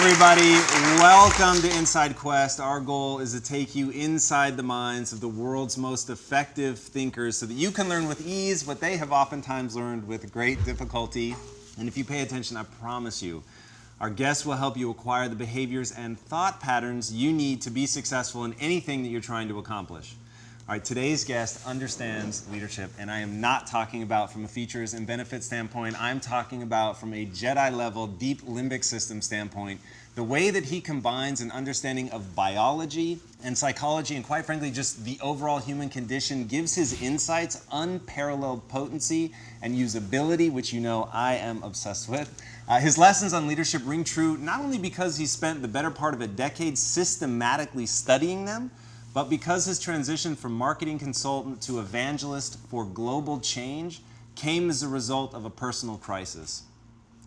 everybody. Welcome to Inside Quest. Our goal is to take you inside the minds of the world's most effective thinkers so that you can learn with ease what they have oftentimes learned with great difficulty. And if you pay attention, I promise you, our guests will help you acquire the behaviors and thought patterns you need to be successful in anything that you're trying to accomplish. All right, today's guest understands leadership, and I am not talking about from a features and benefits standpoint. I'm talking about from a Jedi-level, deep limbic system standpoint, the way that he combines an understanding of biology and psychology, and quite frankly, just the overall human condition, gives his insights unparalleled potency and usability, which you know I am obsessed with. His lessons on leadership ring true not only because he spent the better part of a decade systematically studying them, but because his transition from marketing consultant to evangelist for global change came as a result of a personal crisis.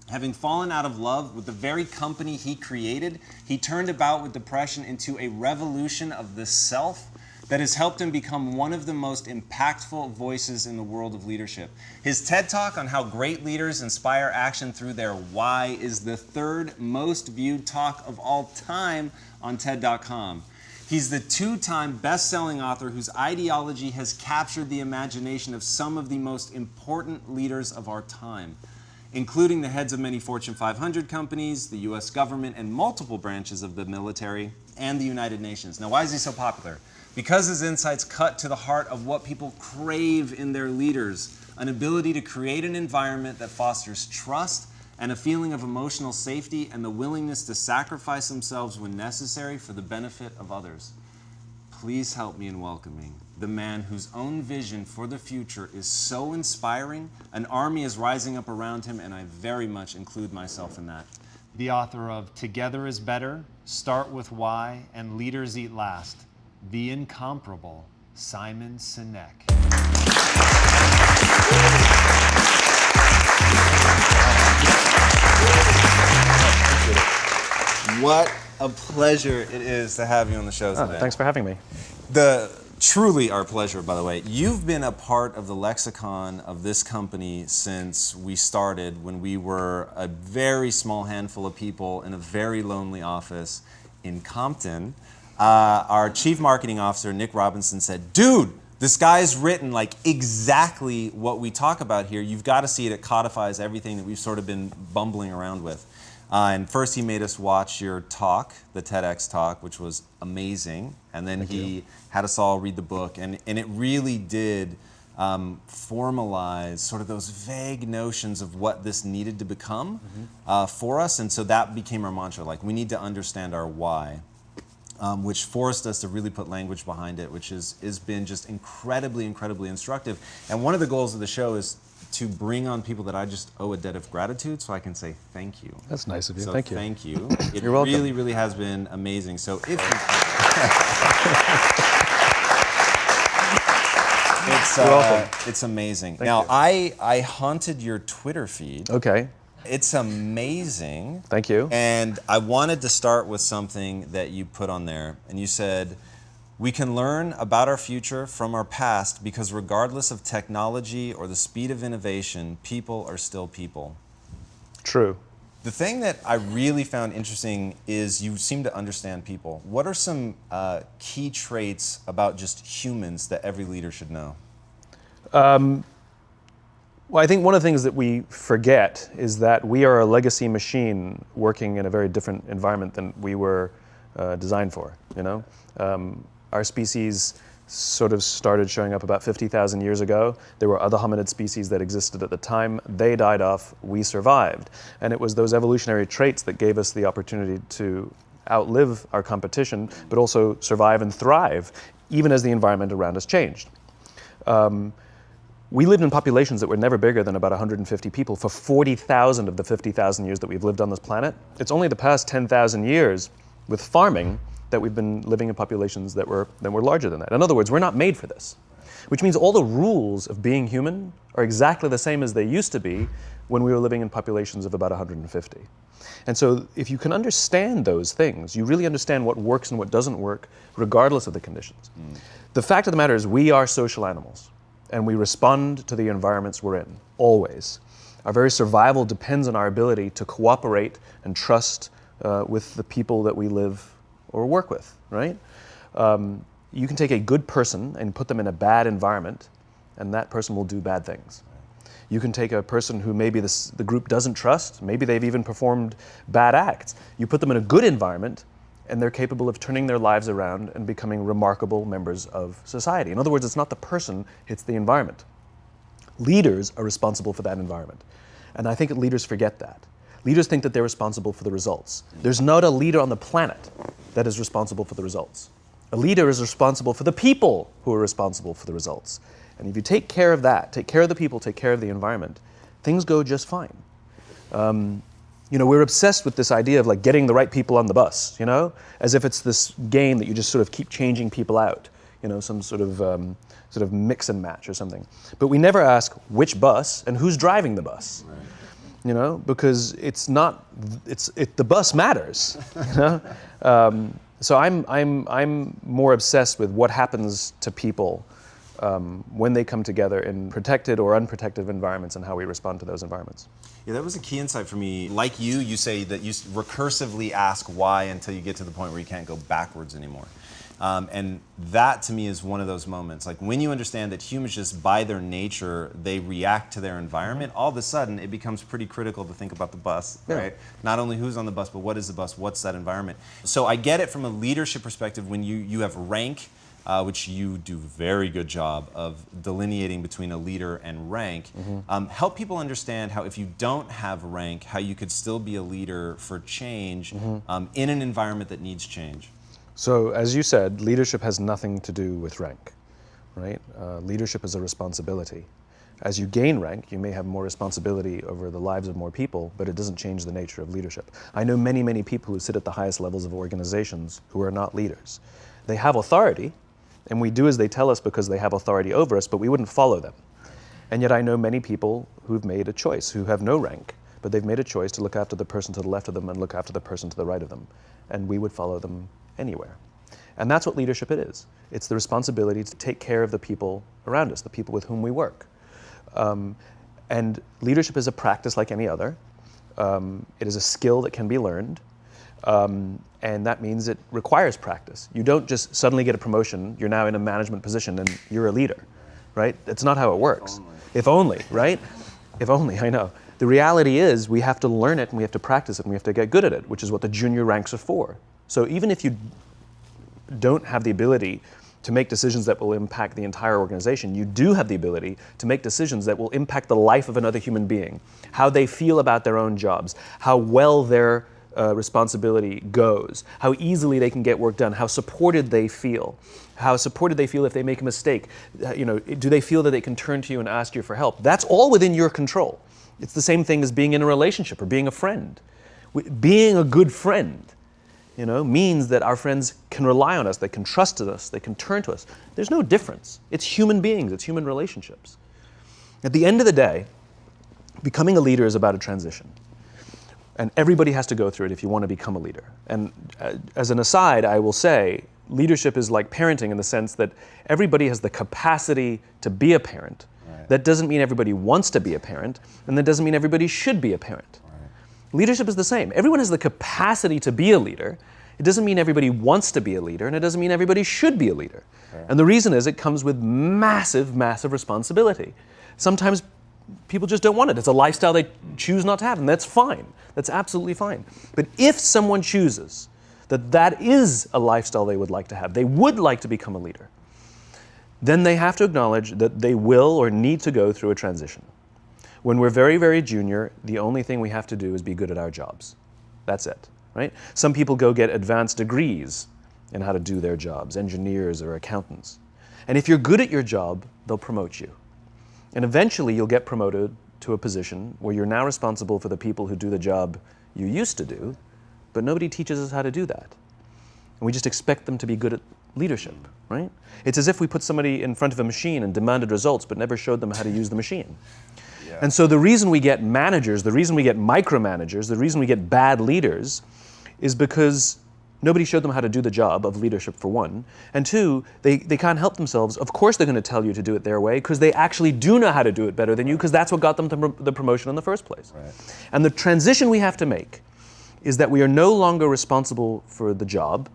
Having fallen out of love with the very company he created, he turned about with depression into a revolution of the self that has helped him become one of the most impactful voices in the world of leadership. His TED Talk on how great leaders inspire action through their why is the third most viewed talk of all time on TED.com. He's the two-time best-selling author whose ideology has captured the imagination of some of the most important leaders of our time, including the heads of many Fortune 500 companies, the US government, and multiple branches of the military, and the United Nations. Now, why is he so popular? Because his insights cut to the heart of what people crave in their leaders, an ability to create an environment that fosters trust and a feeling of emotional safety and the willingness to sacrifice themselves when necessary for the benefit of others. Please help me in welcoming the man whose own vision for the future is so inspiring, an army is rising up around him, and I very much include myself in that. The author of Together is Better, Start with Why, and Leaders Eat Last, the incomparable Simon Sinek. What a pleasure it is to have you on the show today. Thanks for having me. Truly our pleasure, by the way. You've been a part of the lexicon of this company since we started, when we were a very small handful of people in a very lonely office in Compton. Our chief marketing officer, Nick Robinson, said, "Dude, this guy's written like exactly what we talk about here. You've got to see it. It codifies everything that we've sort of been bumbling around with." And first he made us watch your talk, the TEDx talk, which was amazing. And then he had us all read the book. And it really did formalize sort of those vague notions of what this needed to become for us. And so that became our mantra, like we need to understand our why, which forced us to really put language behind it, which has been just incredibly, incredibly instructive. And one of the goals of the show is to bring on people that I just owe a debt of gratitude, so I can say thank you. That's nice of you. So thank you. Thank you. It You're welcome. really, really has been amazing. So if it's amazing. Thank now, you. I haunted your Twitter feed. Okay. It's amazing. Thank you. And I wanted to start with something that you put on there, and you said, "We can learn about our future from our past because regardless of technology or the speed of innovation, people are still people." True. The thing that I really found interesting is you seem to understand people. What are some key traits about just humans that every leader should know? Well, I think one of the things that we forget is that we are a legacy machine working in a very different environment than we were designed for, you know? Our species sort of started showing up about 50,000 years ago. There were other hominid species that existed at the time. They died off, we survived. And it was those evolutionary traits that gave us the opportunity to outlive our competition, but also survive and thrive, even as the environment around us changed. We lived in populations that were never bigger than about 150 people for 40,000 of the 50,000 years that we've lived on this planet. It's only the past 10,000 years with farming that we've been living in populations that were larger than that. In other words, we're not made for this, which means all the rules of being human are exactly the same as they used to be when we were living in populations of about 150. And so if you can understand those things, you really understand what works and what doesn't work, regardless of the conditions. The fact of the matter is we are social animals, and we respond to the environments we're in, always. Our very survival depends on our ability to cooperate and trust with the people that we live or work with, right? You can take a good person and put them in a bad environment, and that person will do bad things. You can take a person who maybe the group doesn't trust, maybe they've even performed bad acts. You put them in a good environment, and they're capable of turning their lives around and becoming remarkable members of society. In other words, it's not the person, it's the environment. Leaders are responsible for that environment. And I think that leaders forget that. Leaders think that they're responsible for the results. There's not a leader on the planet that is responsible for the results. A leader is responsible for the people who are responsible for the results. And if you take care of that, take care of the people, take care of the environment, things go just fine. We're obsessed with this idea of like getting the right people on the bus, as if it's this game that you just sort of keep changing people out, some sort of mix and match or something. But we never ask which bus and who's driving the bus, because the bus matters, So I'm more obsessed with what happens to people when they come together in protected or unprotected environments and how we respond to those environments. Yeah, that was a key insight for me. Like you say that you recursively ask why until you get to the point where you can't go backwards anymore. And that to me is one of those moments. Like when you understand that humans just by their nature, they react to their environment, all of a sudden it becomes pretty critical to think about the bus, right? Not only who's on the bus, but what is the bus, what's that environment? So I get it from a leadership perspective when you have rank, which you do a very good job of delineating between a leader and rank. Help people understand how if you don't have rank, how you could still be a leader for change in an environment that needs change. So as you said, leadership has nothing to do with rank, right? Leadership is a responsibility. As you gain rank, you may have more responsibility over the lives of more people, but it doesn't change the nature of leadership. I know many, many people who sit at the highest levels of organizations who are not leaders. They have authority, and we do as they tell us because they have authority over us, but we wouldn't follow them. And yet I know many people who've made a choice, who have no rank, but they've made a choice to look after the person to the left of them and look after the person to the right of them. And we would follow them anywhere. And that's what leadership is. It's the responsibility to take care of the people around us, the people with whom we work. And leadership is a practice like any other. It is a skill that can be learned. And that means it requires practice. You don't just suddenly get a promotion, you're now in a management position and you're a leader, right? That's not how it works. If only, right? If only, I know. The reality is we have to learn it and we have to practice it and we have to get good at it, which is what the junior ranks are for. So even if you don't have the ability to make decisions that will impact the entire organization, you do have the ability to make decisions that will impact the life of another human being, how they feel about their own jobs, how well their responsibility goes, how easily they can get work done, how supported they feel if they make a mistake. Do they feel that they can turn to you and ask you for help? That's all within your control. It's the same thing as being in a relationship or being a friend. Being a good friend, means that our friends can rely on us, they can trust us, they can turn to us. There's no difference. It's human beings, it's human relationships. At the end of the day, becoming a leader is about a transition. And everybody has to go through it if you want to become a leader. And as an aside, I will say, leadership is like parenting in the sense that everybody has the capacity to be a parent. Right. That doesn't mean everybody wants to be a parent, and that doesn't mean everybody should be a parent. Leadership is the same. Everyone has the capacity to be a leader. It doesn't mean everybody wants to be a leader, and it doesn't mean everybody should be a leader. Okay. And the reason is it comes with massive, massive responsibility. Sometimes people just don't want it. It's a lifestyle they choose not to have, and that's fine. That's absolutely fine. But if someone chooses that is a lifestyle they would like to have, they would like to become a leader, then they have to acknowledge that they will or need to go through a transition. When we're very, very junior, the only thing we have to do is be good at our jobs. That's it, right? Some people go get advanced degrees in how to do their jobs, engineers or accountants. And if you're good at your job, they'll promote you. And eventually you'll get promoted to a position where you're now responsible for the people who do the job you used to do, but nobody teaches us how to do that. And we just expect them to be good at leadership, right? It's as if we put somebody in front of a machine and demanded results, but never showed them how to use the machine. Yeah. And so the reason we get managers, the reason we get micromanagers, the reason we get bad leaders is because nobody showed them how to do the job of leadership, for one. And two, they can't help themselves. Of course they're going to tell you to do it their way because they actually do know how to do it better than you because that's what got them the promotion in the first place. Right. And the transition we have to make is that we are no longer responsible for the job.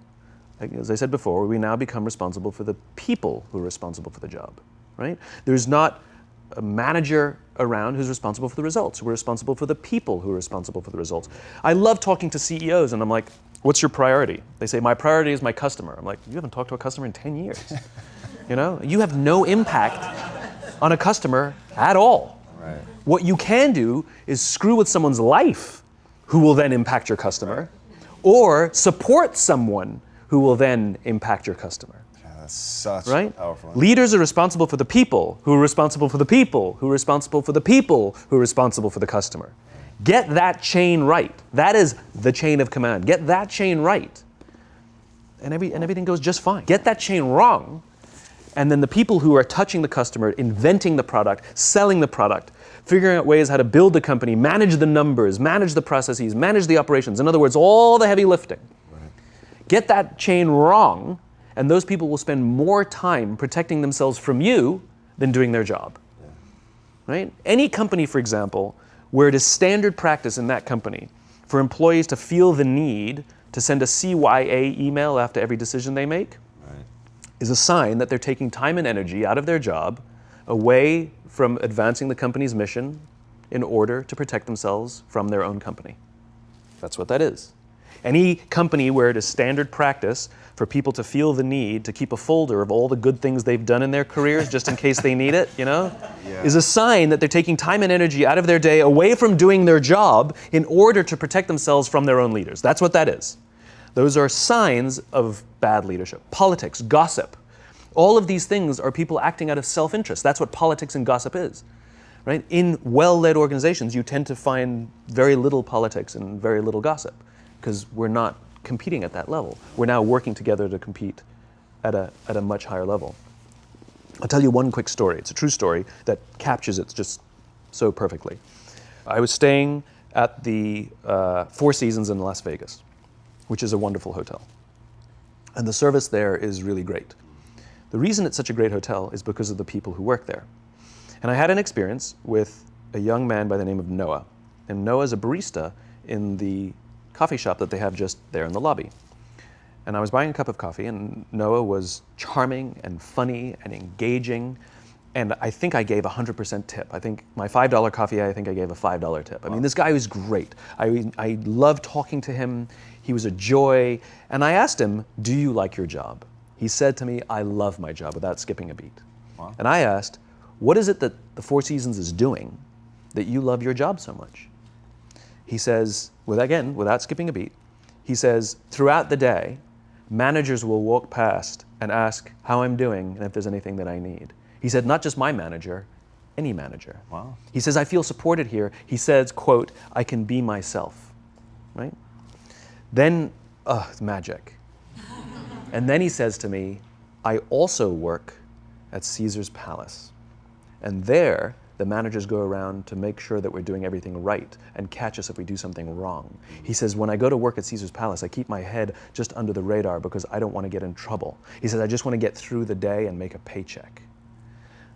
As I said before, we now become responsible for the people who are responsible for the job, right? There's not a manager around who's responsible for the results. We're responsible for the people who are responsible for the results. I love talking to CEOs, and I'm like, what's your priority? They say, my priority is my customer. I'm like, you haven't talked to a customer in 10 years. You know, you have no impact on a customer at all. Right. What you can do is screw with someone's life who will then impact your customer, or support someone who will then impact your customer. That's such Right? powerful. Leaders are responsible for the people, who are responsible for the people, who are responsible for the people, who are responsible for the customer. Get that chain right. That is the chain of command. Get that chain right, and everything goes just fine. Get that chain wrong, and then the people who are touching the customer, inventing the product, selling the product, figuring out ways how to build the company, manage the numbers, manage the processes, manage the operations. In other words, all the heavy lifting. Right. Get that chain wrong, and those people will spend more time protecting themselves from you than doing their job. Yeah. Right? Any company, for example, where it is standard practice in that company for employees to feel the need to send a CYA email after every decision they make, Right. is a sign that they're taking time and energy out of their job away from advancing the company's mission in order to protect themselves from their own company. That's what that is. Any company where it is standard practice for people to feel the need to keep a folder of all the good things they've done in their careers just in case they need it, you know, Yeah. is a sign that they're taking time and energy out of their day away from doing their job in order to protect themselves from their own leaders. That's what that is. Those are signs of bad leadership. Politics, gossip. All of these things are people acting out of self-interest. That's what politics and gossip is. Right? In well-led organizations, you tend to find very little politics and very little gossip, because we're not competing at that level. We're now working together to compete at a much higher level. I'll tell you one quick story. It's a true story that captures it just so perfectly. I was staying at the Four Seasons in Las Vegas, which is a wonderful hotel. And the service there is really great. The reason it's such a great hotel is because of the people who work there. And I had an experience with a young man by the name of Noah. And Noah's a barista in the coffee shop that they have just there in the lobby. And I was buying a cup of coffee, and Noah was charming and funny and engaging. And I think I gave 100% tip. I think my $5 coffee, I think I gave a $5 tip. I mean, this guy was great. I loved talking to him. He was a joy. And I asked him, do you like your job? He said to me, I love my job, without skipping a beat. Wow. And I asked, what is it that the Four Seasons is doing that you love your job so much? He says, without skipping a beat, he says, throughout the day, managers will walk past and ask how I'm doing and if there's anything that I need. He said, not just my manager, any manager. Wow. He says, I feel supported here. He says, quote, I can be myself, right? Then, it's magic. And then he says to me, I also work at Caesar's Palace. And there, the managers go around to make sure that we're doing everything right and catch us if we do something wrong. He says, when I go to work at Caesar's Palace, I keep my head just under the radar because I don't want to get in trouble. He says, I just want to get through the day and make a paycheck.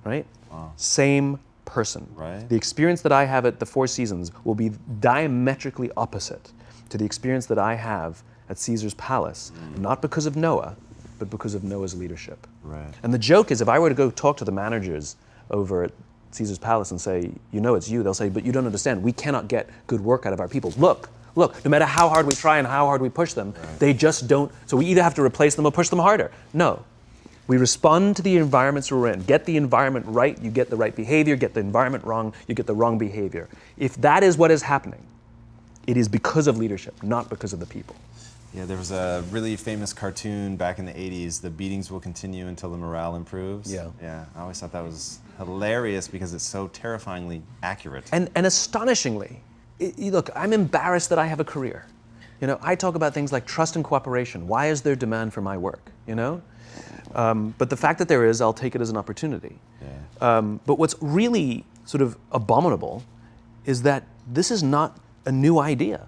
Right? Wow. Same person. Right. The experience that I have at the Four Seasons will be diametrically opposite to the experience that I have at Caesar's Palace, not because of Noah, but because of Noah's leadership. Right. And the joke is, if I were to go talk to the managers over at Caesar's Palace and say, you know it's you, they'll say, but you don't understand, we cannot get good work out of our people. Look, no matter how hard we try and how hard we push them, they just don't, so we either have to replace them or push them harder. No. We respond to the environments we're in. Get the environment right, you get the right behavior. Get the environment wrong, you get the wrong behavior. If that is what is happening, it is because of leadership, not because of the people. Yeah, there was a really famous cartoon back in the 80s, The Beatings Will Continue Until the Morale Improves. Yeah. Yeah, I always thought that was hilarious because it's so terrifyingly accurate. And astonishingly, look, I'm embarrassed that I have a career. You know, I talk about things like trust and cooperation. Why is there demand for my work, you know? But the fact that there is, I'll take it as an opportunity. Yeah. But what's really sort of abominable is that this is not a new idea.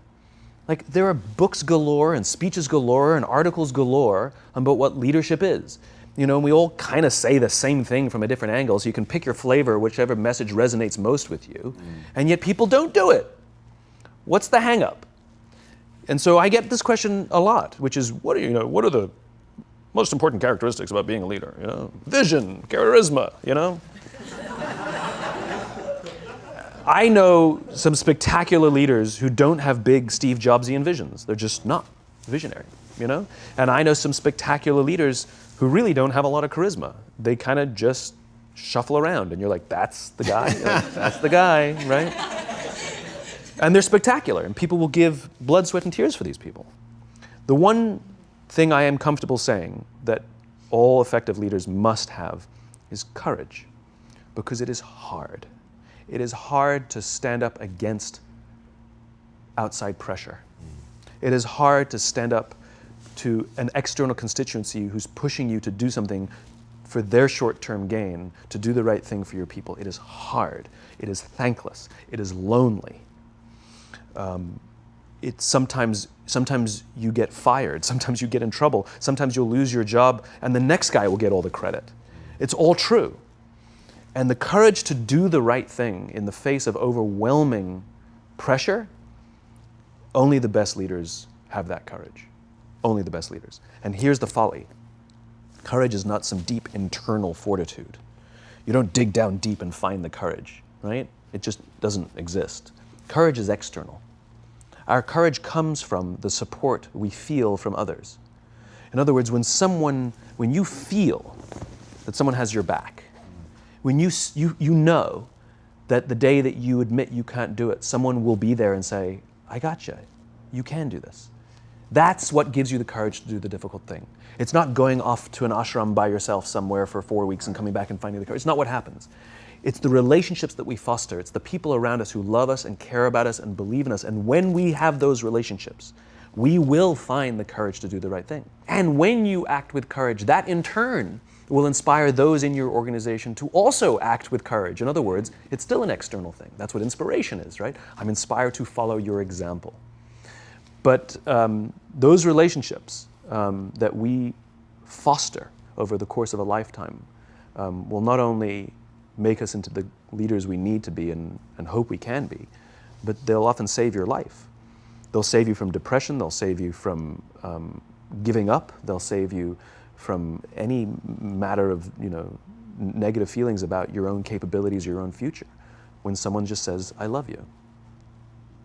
Like, there are books galore and speeches galore and articles galore about what leadership is. You know, and we all kind of say the same thing from a different angle, so you can pick your flavor, whichever message resonates most with you, and yet people don't do it. What's the hang up? And so I get this question a lot, which is, what are the most important characteristics about being a leader? Vision, charisma, I know some spectacular leaders who don't have big Steve Jobsian visions. They're just not visionary, And I know some spectacular leaders who really don't have a lot of charisma. They kind of just shuffle around, and you're like, that's the guy, that's the guy, right? And they're spectacular, and people will give blood, sweat, and tears for these people. The one thing I am comfortable saying that all effective leaders must have is courage, because it is hard. It is hard to stand up against outside pressure. It is hard to stand up to an external constituency who's pushing you to do something for their short-term gain, to do the right thing for your people. It is hard. It is thankless. It is lonely. Sometimes you get fired. Sometimes you get in trouble. Sometimes you'll lose your job, and the next guy will get all the credit. It's all true. And the courage to do the right thing in the face of overwhelming pressure, only the best leaders have that courage. Only the best leaders. And here's the folly. Courage is not some deep internal fortitude. You don't dig down deep and find the courage, right? It just doesn't exist. Courage is external. Our courage comes from the support we feel from others. In other words, when you feel that someone has your back, when you know that the day that you admit you can't do it, someone will be there and say, I got you. You can do this. That's what gives you the courage to do the difficult thing. It's not going off to an ashram by yourself somewhere for 4 weeks and coming back and finding the courage. It's not what happens. It's the relationships that we foster. It's the people around us who love us and care about us and believe in us. And when we have those relationships, we will find the courage to do the right thing. And when you act with courage, that in turn will inspire those in your organization to also act with courage. In other words, it's still an external thing. That's what inspiration is, right? I'm inspired to follow your example. But those relationships that we foster over the course of a lifetime will not only make us into the leaders we need to be and hope we can be, but they'll often save your life. They'll save you from depression, they'll save you from giving up, they'll save you from any matter of negative feelings about your own capabilities, your own future. When someone just says, I love you,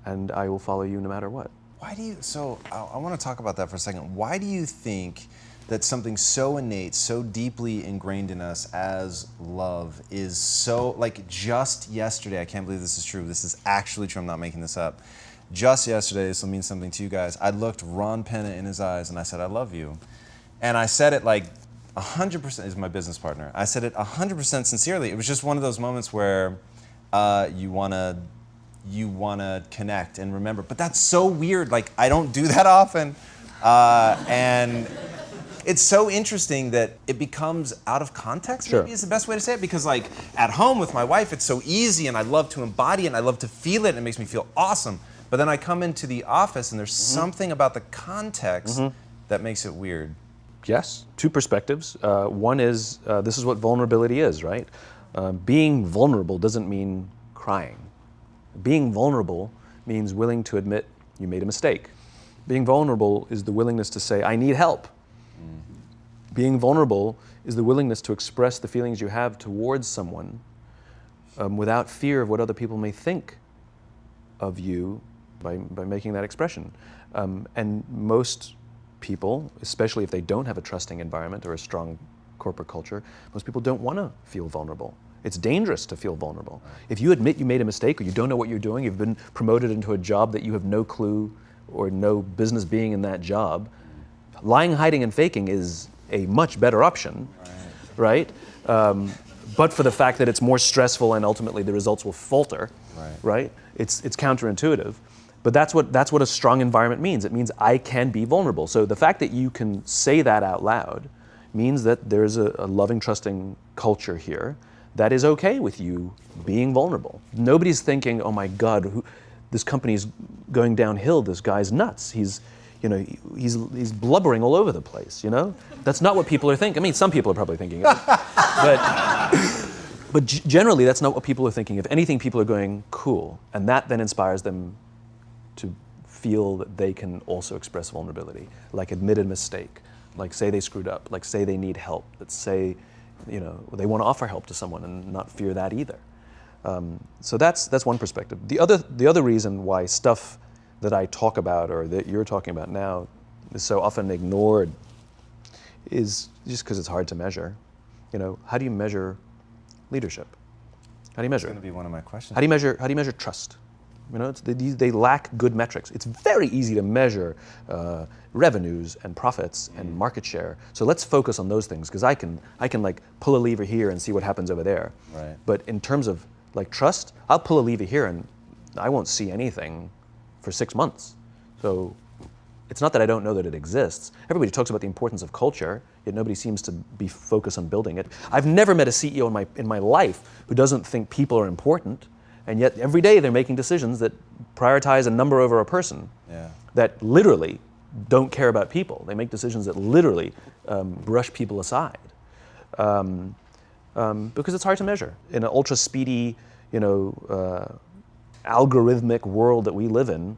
and I will follow you no matter what. I want to talk about that for a second. Why do you think that something so innate, so deeply ingrained in us as love is so, just yesterday, I can't believe this is true, this is actually true, I'm not making this up. Just yesterday, this will mean something to you guys, I looked Ron Penna in his eyes and I said, I love you. And I said it 100%, is my business partner, I said it 100% sincerely. It was just one of those moments where you want to connect and remember. But that's so weird. I don't do that often. And it's so interesting that it becomes out of context, Sure. maybe is the best way to say it. Because at home with my wife, it's so easy and I love to embody it and I love to feel it and it makes me feel awesome. But then I come into the office and there's something about the context that makes it weird. Yes, two perspectives. One is, this is what vulnerability is, right? Being vulnerable doesn't mean crying. Being vulnerable means willing to admit you made a mistake. Being vulnerable is the willingness to say, I need help. Being vulnerable is the willingness to express the feelings you have towards someone without fear of what other people may think of you by making that expression. And most people, especially if they don't have a trusting environment or a strong corporate culture, most people don't want to feel vulnerable. It's dangerous to feel vulnerable. If you admit you made a mistake or you don't know what you're doing, you've been promoted into a job that you have no clue or no business being in that job, lying, hiding, and faking is a much better option, right? But for the fact that it's more stressful and ultimately the results will falter, right? It's counterintuitive. But that's what a strong environment means. It means I can be vulnerable. So the fact that you can say that out loud means that there's a loving, trusting culture here that is okay with you being vulnerable. Nobody's thinking, oh my God, this company's going downhill, this guy's nuts. He's blubbering all over the place, That's not what people are thinking. I mean, some people are probably thinking it. But generally, that's not what people are thinking. If anything, people are going, cool. And that then inspires them to feel that they can also express vulnerability, like admit a mistake, like say they screwed up, like say they need help, that say, they want to offer help to someone and not fear that either. So that's one perspective. The other reason why stuff that I talk about or that you're talking about now is so often ignored is just because it's hard to measure. How do you measure leadership? How do you measure That's it? going to be one of my questions. How do you measure trust? They lack good metrics. It's very easy to measure revenues and profits and market share. So let's focus on those things, because I can like pull a lever here and see what happens over there. Right. But in terms of like trust, I'll pull a lever here and I won't see anything for 6 months. So it's not that I don't know that it exists. Everybody talks about the importance of culture, yet nobody seems to be focused on building it. I've never met a CEO in my life who doesn't think people are important. And yet every day they're making decisions that prioritize a number over a person, that literally don't care about people. They make decisions that literally brush people aside, because it's hard to measure. In an ultra speedy, algorithmic world that we live in,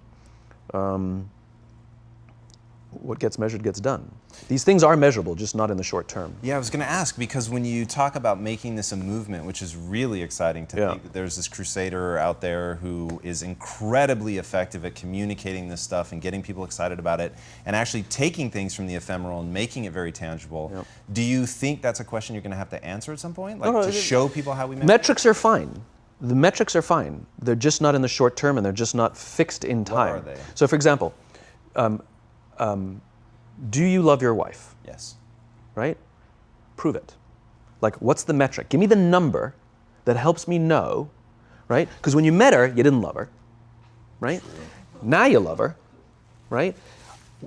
what gets measured gets done. These things are measurable, just not in the short term. Yeah, I was going to ask, because when you talk about making this a movement, which is really exciting to think that there's this crusader out there who is incredibly effective at communicating this stuff and getting people excited about it and actually taking things from the ephemeral and making it very tangible. Yep. Do you think that's a question you're going to have to answer at some point? Like to show people how we measure? Metrics are fine. The metrics are fine. They're just not in the short term and they're just not fixed in time. What are they? So for example, do you love your wife? Yes. Right? Prove it. Like, what's the metric? Give me the number that helps me know, right? Because when you met her, you didn't love her, right? Now you love her, right?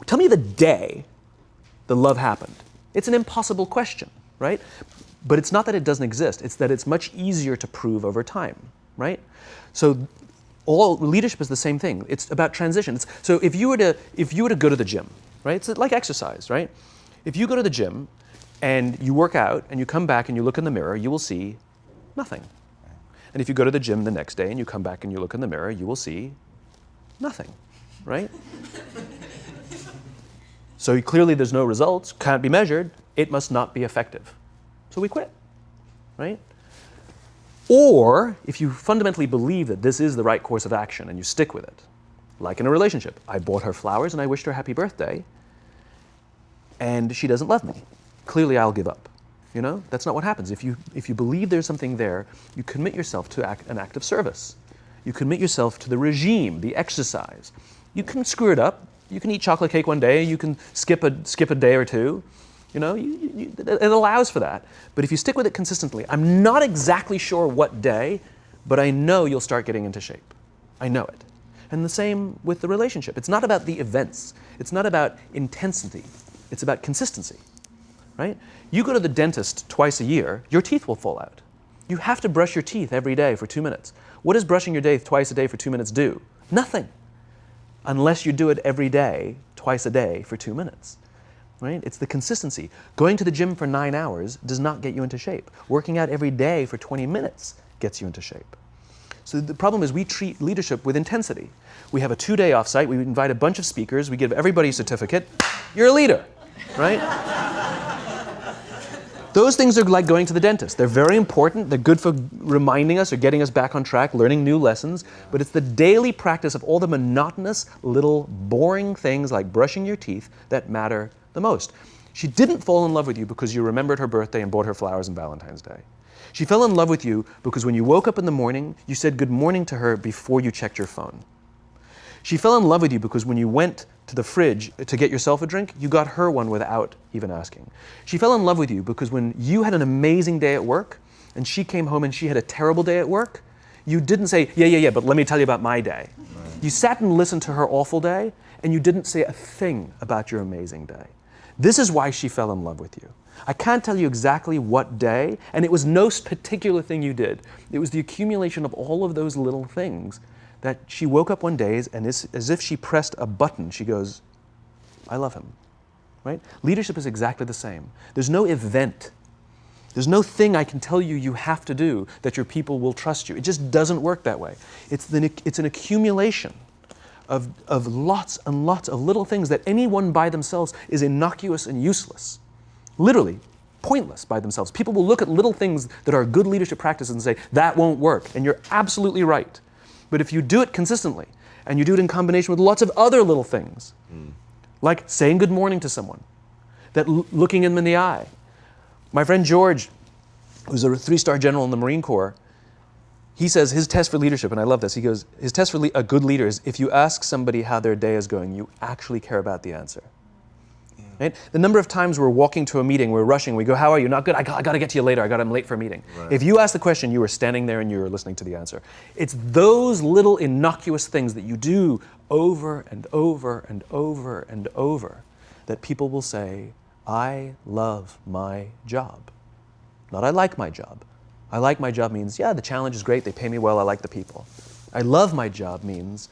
Tell me the day the love happened. It's an impossible question, right? But it's not that it doesn't exist. It's that it's much easier to prove over time, right? So all leadership is the same thing. It's about transition. So if you were to go to the gym, right? It's like exercise, right? If you go to the gym and you work out and you come back and you look in the mirror, you will see nothing. And if you go to the gym the next day and you come back and you look in the mirror, you will see nothing, right? So clearly there's no results, can't be measured, it must not be effective. So we quit, right? Or if you fundamentally believe that this is the right course of action and you stick with it, like in a relationship, I bought her flowers and I wished her happy birthday, and she doesn't love me. Clearly I'll give up. That's not what happens. If you believe there's something there, you commit yourself to an act of service. You commit yourself to the regime, the exercise. You can screw it up. You can eat chocolate cake one day, you can skip a day or two. It allows for that. But if you stick with it consistently, I'm not exactly sure what day, but I know you'll start getting into shape. I know it. And the same with the relationship. It's not about the events. It's not about intensity. It's about consistency, right? You go to the dentist twice a year, your teeth will fall out. You have to brush your teeth every day for 2 minutes. What does brushing your teeth twice a day for 2 minutes do? Nothing. Unless you do it every day, twice a day for 2 minutes. Right? It's the consistency. Going to the gym for 9 hours does not get you into shape. Working out every day for 20 minutes gets you into shape. So the problem is we treat leadership with intensity. We have a 2-day offsite, we invite a bunch of speakers, we give everybody a certificate. You're a leader, right? Those things are like going to the dentist. They're very important. They're good for reminding us or getting us back on track, learning new lessons. But it's the daily practice of all the monotonous, little, boring things like brushing your teeth that matter the most. She didn't fall in love with you because you remembered her birthday and bought her flowers on Valentine's Day. She fell in love with you because when you woke up in the morning, you said good morning to her before you checked your phone. She fell in love with you because when you went to the fridge to get yourself a drink, you got her one without even asking. She fell in love with you because when you had an amazing day at work and she came home and she had a terrible day at work, you didn't say, yeah, but let me tell you about my day. Right. You sat and listened to her awful day and you didn't say a thing about your amazing day. This is why she fell in love with you. I can't tell you exactly what day, and it was no particular thing you did. It was the accumulation of all of those little things that she woke up one day and as if she pressed a button, she goes, I love him, right? Leadership is exactly the same. There's no event. There's no thing I can tell you you have to do that your people will trust you. It just doesn't work that way. It's an accumulation of lots and lots of little things that anyone by themselves is innocuous and useless. Literally, pointless by themselves. People will look at little things that are good leadership practices and say, that won't work. And you're absolutely right. But if you do it consistently, and you do it in combination with lots of other little things, like saying good morning to someone, that looking them in the eye. My friend George, who's a 3-star general in the Marine Corps, he says his test for leadership, and I love this, he goes, his test for a good leader is if you ask somebody how their day is going, you actually care about the answer. Right? The number of times we're walking to a meeting, we're rushing, we go, how are you? Not good, I got to get to you later, I'm late for a meeting. Right. If you ask the question, you were standing there and you were listening to the answer. It's those little innocuous things that you do over and over and over and over that people will say, I love my job. Not I like my job. I like my job means, yeah, the challenge is great, they pay me well, I like the people. I love my job means,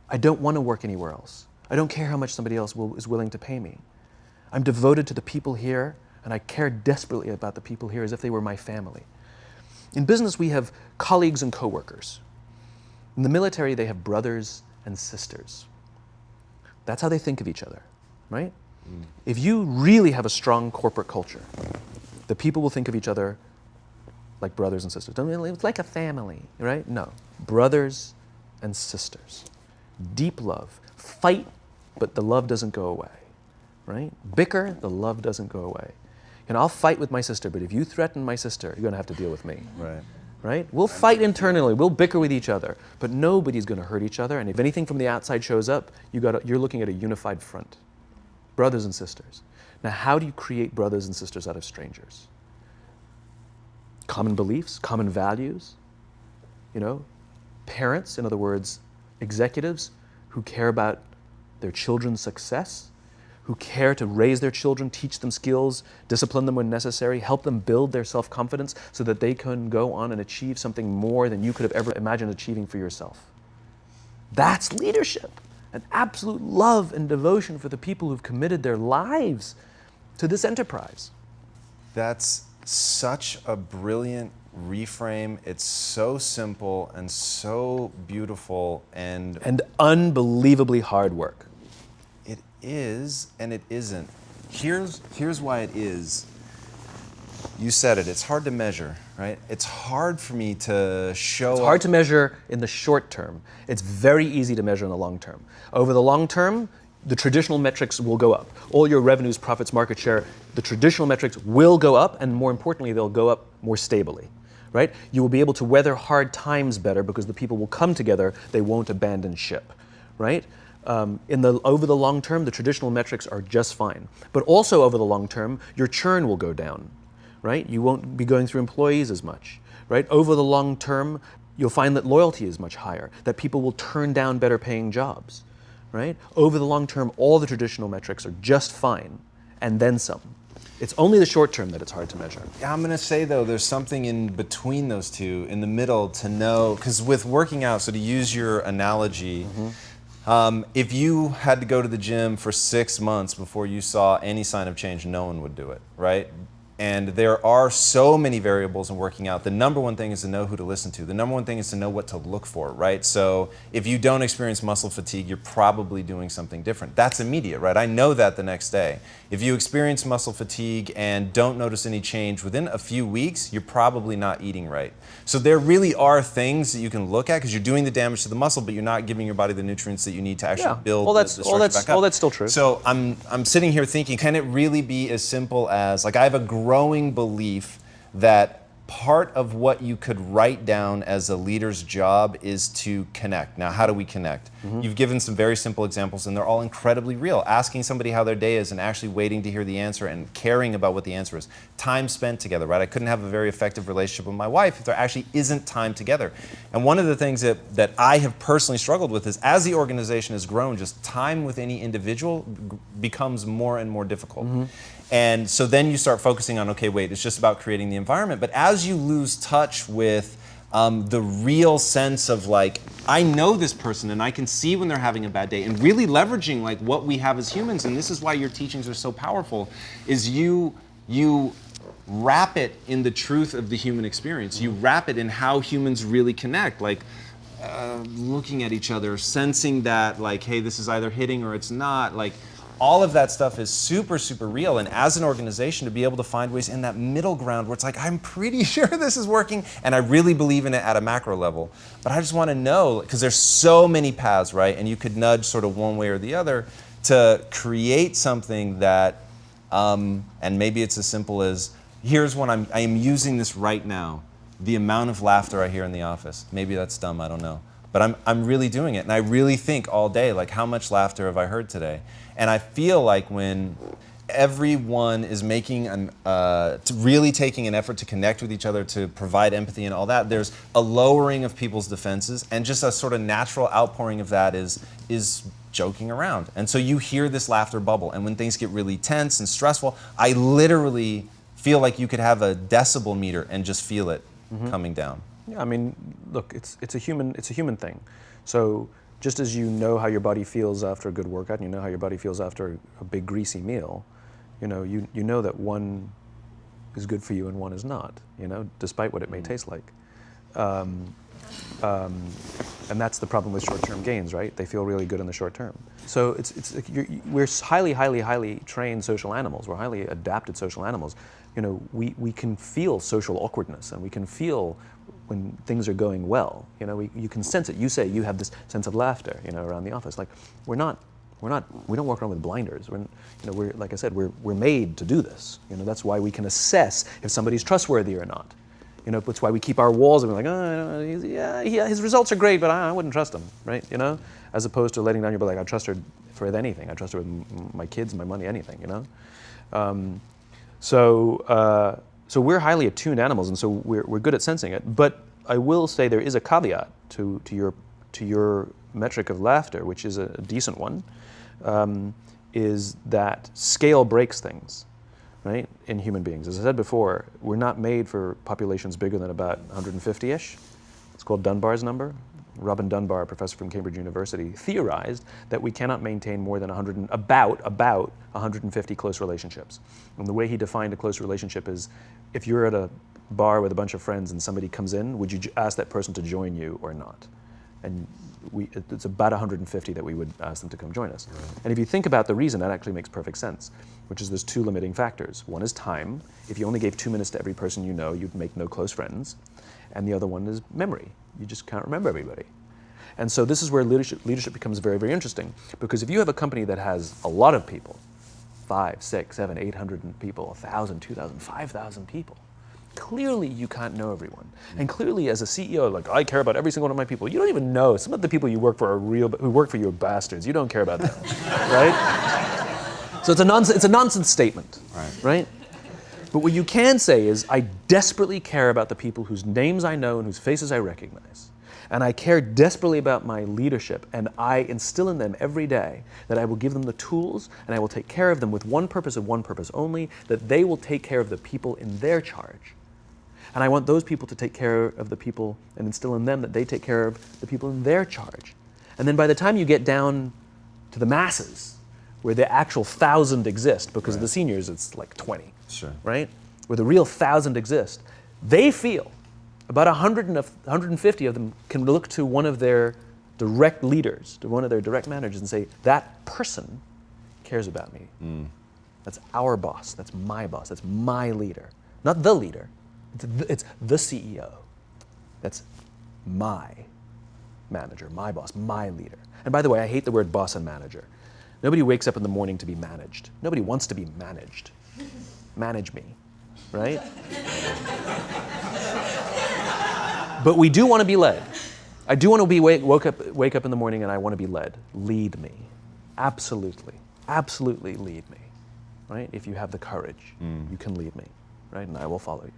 I don't want to work anywhere else. I don't care how much somebody else is willing to pay me. I'm devoted to the people here, and I care desperately about the people here as if they were my family. In business, we have colleagues and coworkers. In the military, they have brothers and sisters. That's how they think of each other, right? If you really have a strong corporate culture, the people will think of each other like brothers and sisters. It's like a family, right? No, brothers and sisters. Deep love. Fight, but the love doesn't go away. Right? Bicker, the love doesn't go away. And I'll fight with my sister, but if you threaten my sister, you're going to have to deal with me. Right. Right? We'll fight internally, we'll bicker with each other, but nobody's going to hurt each other. And if anything from the outside shows up, you're looking at a unified front. Brothers and sisters. Now, how do you create brothers and sisters out of strangers? Common beliefs, common values. You know, parents, in other words, executives who care about their children's success, who care to raise their children, teach them skills, discipline them when necessary, help them build their self-confidence so that they can go on and achieve something more than you could have ever imagined achieving for yourself. That's leadership, an absolute love and devotion for the people who've committed their lives to this enterprise. That's such a brilliant reframe. It's so simple and so beautiful and unbelievably hard work. It is and it isn't. Here's why it is. You said it, it's hard to measure, right? It's hard for me to show It's hard to measure in the short term. It's very easy to measure in the long term. Over the long term, the traditional metrics will go up. All your revenues, profits, market share, the traditional metrics will go up, and more importantly, they'll go up more stably, right? You will be able to weather hard times better because the people will come together, they won't abandon ship, right? Over the long term, the traditional metrics are just fine. But also over the long term, your churn will go down, right? You won't be going through employees as much, right? Over the long term, you'll find that loyalty is much higher, that people will turn down better paying jobs, right? Over the long term, all the traditional metrics are just fine, and then some. It's only the short term that it's hard to measure. I'm going to say, though, there's something in between those two, in the middle, to know, because with working out, so to use your analogy, if you had to go to the gym for 6 months before you saw any sign of change, no one would do it, right? And there are so many variables in working out. The number one thing is to know who to listen to. The number one thing is to know what to look for, right? So if you don't experience muscle fatigue, you're probably doing something different. That's immediate, right? I know that the next day. If you experience muscle fatigue and don't notice any change within a few weeks, you're probably not eating right. So there really are things that you can look at because you're doing the damage to the muscle, but you're not giving your body the nutrients that you need to actually build the structure back up. All that's still true. So I'm sitting here thinking, can it really be as simple as, like, I have a growing belief that part of what you could write down as a leader's job is to connect. Now, how do we connect? You've given some very simple examples, and they're all incredibly real. Asking somebody how their day is and actually waiting to hear the answer and caring about what the answer is. Time spent together, right? I couldn't have a very effective relationship with my wife if there actually isn't time together. And one of the things that I have personally struggled with is, as the organization has grown, just time with any individual becomes more and more difficult. And so then you start focusing on, okay, wait, it's just about creating the environment. But as you lose touch with the real sense of, like, I know this person and I can see when they're having a bad day, and really leveraging, like, what we have as humans, and this is why your teachings are so powerful, is you wrap it in the truth of the human experience. You wrap it in how humans really connect. Like, looking at each other, sensing that, like, hey, this is either hitting or it's not. Like, all of that stuff is super, super real. And as an organization, to be able to find ways in that middle ground where it's like, I'm pretty sure this is working, and I really believe in it at a macro level. But I just want to know, because there's so many paths, right? And you could nudge sort of one way or the other to create something that, and maybe it's as simple as, here's when I am using this right now. The amount of laughter I hear in the office. Maybe that's dumb, I don't know. But I'm really doing it, and I really think all day, like, how much laughter have I heard today? And I feel like when everyone is making really taking an effort to connect with each other, to provide empathy and all that, there's a lowering of people's defenses, and just a sort of natural outpouring of that is joking around. And so you hear this laughter bubble, and when things get really tense and stressful, I literally feel like you could have a decibel meter and just feel it coming down. Yeah, I mean, look, it's a human thing. So just as you know how your body feels after a good workout, and you know how your body feels after a big greasy meal, you know that one is good for you and one is not, despite what it may taste like. And that's the problem with short-term gains, right? They feel really good in the short term. So we're highly trained social animals. We're highly adapted social animals. We can feel social awkwardness, and we can feel when things are going well. You can sense it. You say you have this sense of laughter, around the office. Like we don't walk around with blinders. We're like I said, we're made to do this. That's why we can assess if somebody's trustworthy or not. That's why we keep our walls and we're like, yeah, his results are great, but I wouldn't trust him, right? As opposed to letting down your, like, I trust her for anything. I trust her with my kids, my money, anything, So we're highly attuned animals, and so we're good at sensing it. But I will say there is a caveat to your metric of laughter, which is a decent one, is that scale breaks things, right? In human beings, as I said before, we're not made for populations bigger than about 150-ish. It's called Dunbar's number. Robin Dunbar, a professor from Cambridge University, theorized that we cannot maintain more than about 150 close relationships. And the way he defined a close relationship is, if you're at a bar with a bunch of friends and somebody comes in, would you ask that person to join you or not? And it's about 150 that we would ask them to come join us. Right. And if you think about the reason, that actually makes perfect sense, which is there's two limiting factors. One is time. If you only gave 2 minutes to every person you know, you'd make no close friends. And the other one is memory. You just can't remember everybody. And so this is where leadership becomes very, very interesting, because if you have a company that has a lot of people, 5, 6, 7, 800 people, 1,000, 2,000, 5,000 people, clearly you can't know everyone. And clearly as a CEO, like, I care about every single one of my people. You don't even know. Some of the people you work for who work for you are bastards. You don't care about them, right? So it's a nonsense statement, right? But what you can say is, I desperately care about the people whose names I know and whose faces I recognize. And I care desperately about my leadership, and I instill in them every day that I will give them the tools, and I will take care of them with one purpose and one purpose only, that they will take care of the people in their charge. And I want those people to take care of the people and instill in them that they take care of the people in their charge. And then by the time you get down to the masses, where the actual 1,000 exist, because of the seniors it's like 20, right? Where the real 1,000 exist, they feel about 150 of them can look to one of their direct leaders, to one of their direct managers, and say, that person cares about me. That's our boss, that's my leader. Not the leader, it's the CEO. That's my manager, my boss, my leader. And by the way, I hate the word boss and manager. Nobody wakes up in the morning to be managed. Nobody wants to be managed. Manage me, right? But we do want to be led. I do want to wake up in the morning and I want to be led. Lead me. Absolutely. Absolutely lead me. Right? If you have the courage, you can lead me. Right? And I will follow you.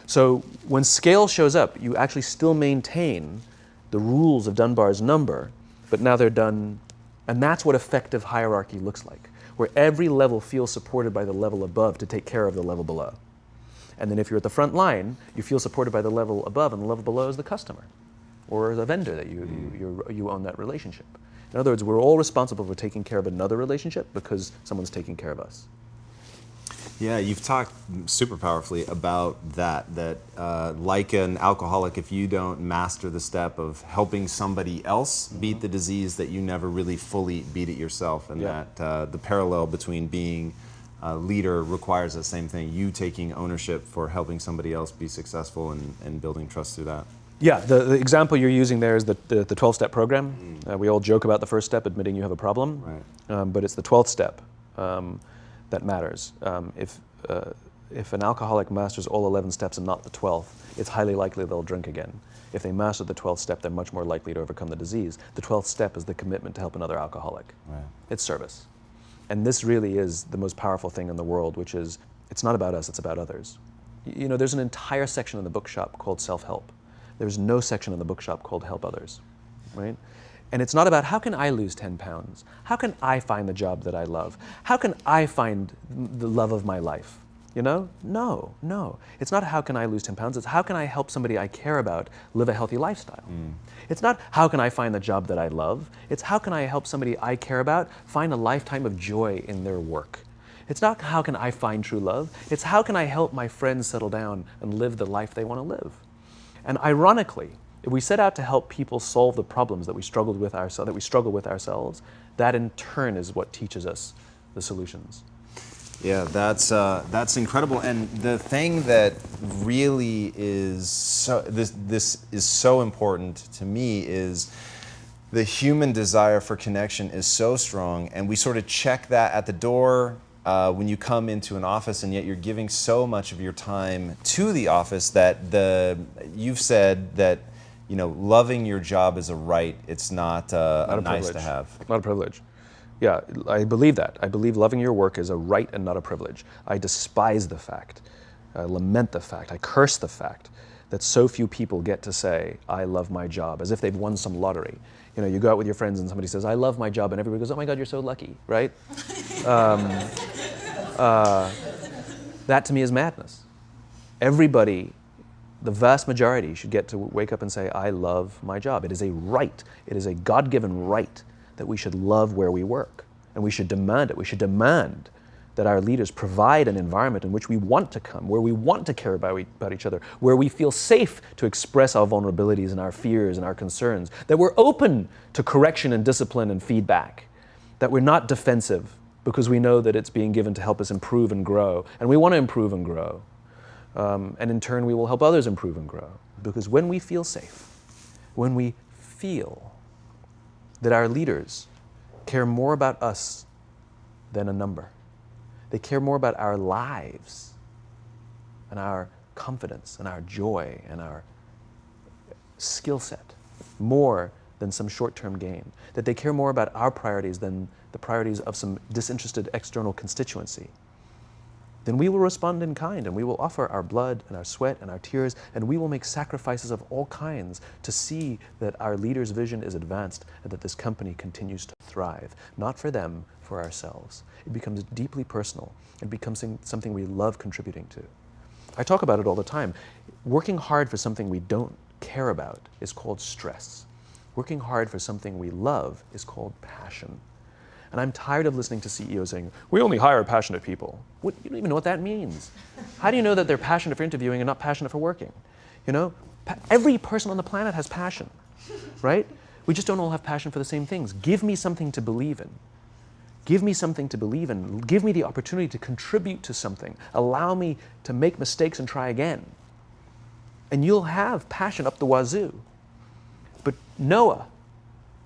So when scale shows up, you actually still maintain the rules of Dunbar's number, but now they're done, and that's what effective hierarchy looks like, where every level feels supported by the level above to take care of the level below. And then if you're at the front line, you feel supported by the level above, and the level below is the customer or the vendor that you own that relationship. In other words, we're all responsible for taking care of another relationship because someone's taking care of us. Yeah, you've talked super powerfully about that like an alcoholic, if you don't master the step of helping somebody else beat the disease, that you never really fully beat it yourself. And Yeah. that the parallel between being a leader requires the same thing, you taking ownership for helping somebody else be successful and building trust through that. Yeah, the example you're using there is the 12-step program. We all joke about the first step, admitting you have a problem, Right. but it's the 12th step that matters. If an alcoholic masters all 11 steps and not the 12th, it's highly likely they'll drink again. If they master the 12th step, they're much more likely to overcome the disease. The 12th step is the commitment to help another alcoholic. Right. It's service. And this really is the most powerful thing in the world, which is, it's not about us, it's about others. You know, there's an entire section in the bookshop called self-help. There's no section in the bookshop called help others, right? And it's not about how can I lose 10 pounds? How can I find the job that I love? How can I find the love of my life? You know? No. It's not how can I lose 10 pounds, it's how can I help somebody I care about live a healthy lifestyle. It's not how can I find the job that I love, it's how can I help somebody I care about find a lifetime of joy in their work. It's not how can I find true love, it's how can I help my friends settle down and live the life they want to live. And ironically, if we set out to help people solve the problems that we struggle with ourselves, that in turn is what teaches us the solutions. Yeah, that's incredible. And the thing that really is this is so important to me is the human desire for connection is so strong, and we sort of check that at the door when you come into an office, and yet you're giving so much of your time to the office that you've said that, you know, loving your job is a right. It's not a nice to have. Not a privilege. Yeah, I believe that. I believe loving your work is a right and not a privilege. I despise the fact, I lament the fact, I curse the fact that so few people get to say, I love my job, as if they've won some lottery. You know, you go out with your friends and somebody says, I love my job, and everybody goes, oh my God, you're so lucky, right? That to me is madness. Everybody, the vast majority, should get to wake up and say, I love my job. It is a right. It is a God-given right that we should love where we work, and we should demand it. We should demand that our leaders provide an environment in which we want to come, where we want to care about each other, where we feel safe to express our vulnerabilities and our fears and our concerns, that we're open to correction and discipline and feedback, that we're not defensive because we know that it's being given to help us improve and grow, and we want to improve and grow. And in turn, we will help others improve and grow. Because when we feel safe, when we feel that our leaders care more about us than a number, they care more about our lives and our confidence and our joy and our skill set more than some short-term gain, that they care more about our priorities than the priorities of some disinterested external constituency, then we will respond in kind, and we will offer our blood and our sweat and our tears, and we will make sacrifices of all kinds to see that our leader's vision is advanced and that this company continues to thrive, not for them, for ourselves. It becomes deeply personal. It becomes something we love contributing to. I talk about it all the time. Working hard for something we don't care about is called stress. Working hard for something we love is called passion. And I'm tired of listening to CEOs saying, we only hire passionate people. You don't even know what that means. How do you know that they're passionate for interviewing and not passionate for working? You know, every person on the planet has passion, right? We just don't all have passion for the same things. Give me something to believe in. Give me something to believe in. Give me the opportunity to contribute to something. Allow me to make mistakes and try again. And you'll have passion up the wazoo. But Noah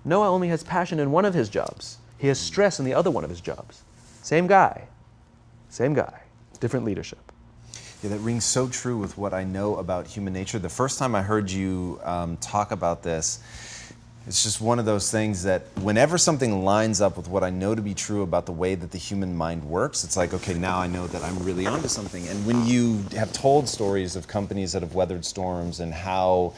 only has passion in one of his jobs. He has stress in the other one of his jobs. Same guy, different leadership. Yeah, that rings so true with what I know about human nature. The first time I heard you talk about this, it's just one of those things that whenever something lines up with what I know to be true about the way that the human mind works, it's like, okay, now I know that I'm really onto something. And when you have told stories of companies that have weathered storms and how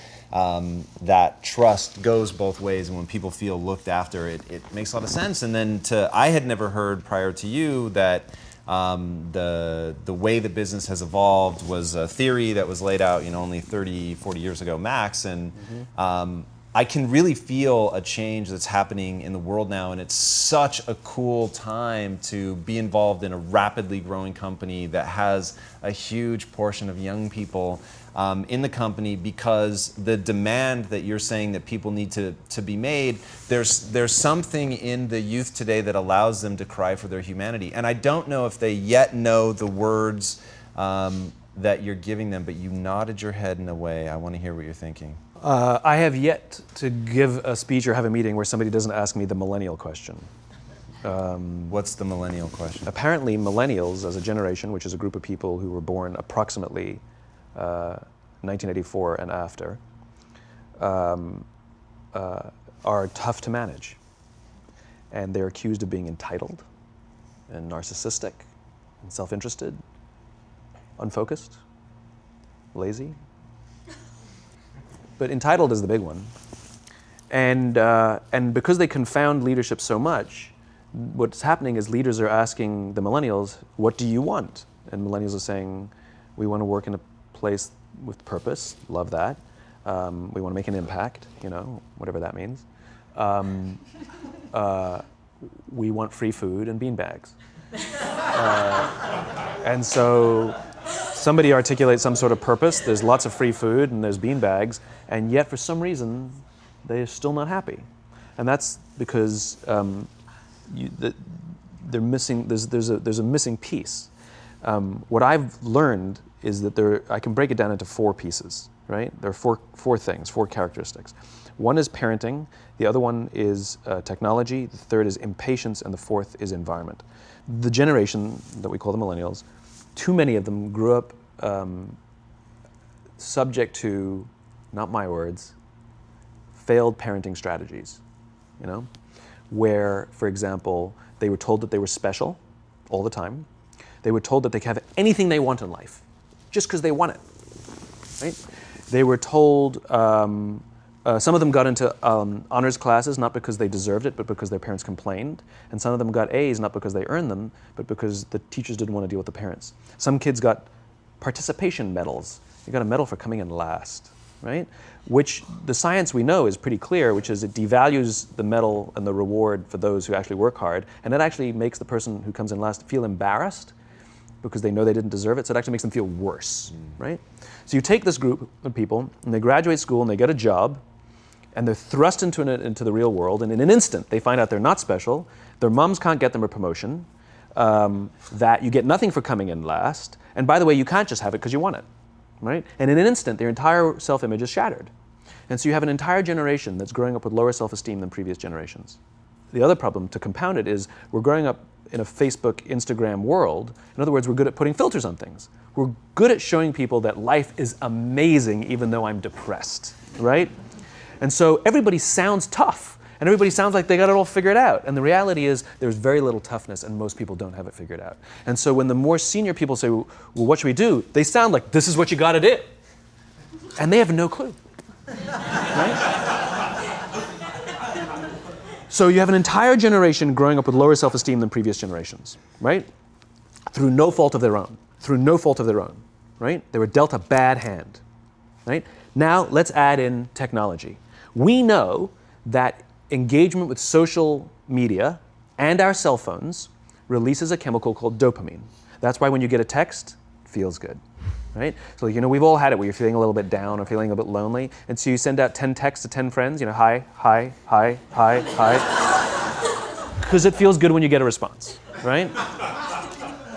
that trust goes both ways, and when people feel looked after, it makes a lot of sense. And then I had never heard prior to you that the way that business has evolved was a theory that was laid out, only 30, 40 years ago max, and I can really feel a change that's happening in the world now, and it's such a cool time to be involved in a rapidly growing company that has a huge portion of young people in the company, because the demand that you're saying that people need to be made, there's something in the youth today that allows them to cry for their humanity. And I don't know if they yet know the words that you're giving them, but you nodded your head in a way. I want to hear what you're thinking. I have yet to give a speech or have a meeting where somebody doesn't ask me the millennial question. What's the millennial question? Apparently, millennials as a generation, which is a group of people who were born approximately 1984 and after, are tough to manage. And they're accused of being entitled and narcissistic and self-interested, unfocused, lazy. But entitled is the big one. And because they confound leadership so much, what's happening is leaders are asking the millennials, what do you want? And millennials are saying, we want to work in a place with purpose, love that. We want to make an impact, whatever that means. We want free food and beanbags. And so somebody articulates some sort of purpose, there's lots of free food and there's beanbags, and yet for some reason they're still not happy. And that's because they're missing, there's a missing piece. What I've learned is that I can break it down into 4 pieces, right? There are four things, 4 characteristics. One is parenting, the other one is technology, the third is impatience, and the fourth is environment. The generation that we call the millennials, too many of them grew up subject to, not my words, failed parenting strategies, where, for example, they were told that they were special all the time. They were told that they could have anything they want in life, just because they want it, right? They were told, some of them got into honors classes, not because they deserved it, but because their parents complained. And some of them got A's, not because they earned them, but because the teachers didn't want to deal with the parents. Some kids got participation medals. You got a medal for coming in last, right? Which the science we know is pretty clear, which is it devalues the medal and the reward for those who actually work hard. And it actually makes the person who comes in last feel embarrassed because they know they didn't deserve it, so it actually makes them feel worse, right? So you take this group of people, and they graduate school, and they get a job, and they're thrust into the real world, and in an instant, they find out they're not special, their moms can't get them a promotion, that you get nothing for coming in last, and by the way, you can't just have it because you want it, right? And in an instant, their entire self-image is shattered. And so you have an entire generation that's growing up with lower self-esteem than previous generations. The other problem, to compound it, is we're growing up in a Facebook, Instagram world. In other words, we're good at putting filters on things. We're good at showing people that life is amazing even though I'm depressed, right? And so everybody sounds tough, and everybody sounds like they got it all figured out. And the reality is there's very little toughness, and most people don't have it figured out. And so when the more senior people say, well, what should we do? They sound like, this is what you got to do. And they have no clue, right? So you have an entire generation growing up with lower self-esteem than previous generations, right? Through no fault of their own, right? They were dealt a bad hand, right? Now let's add in technology. We know that engagement with social media and our cell phones releases a chemical called dopamine. That's why when you get a text, it feels good, right? So we've all had it where you're feeling a little bit down or feeling a bit lonely, and so you send out 10 texts to 10 friends, hi, hi, hi, hi, hi, because it feels good when you get a response, right?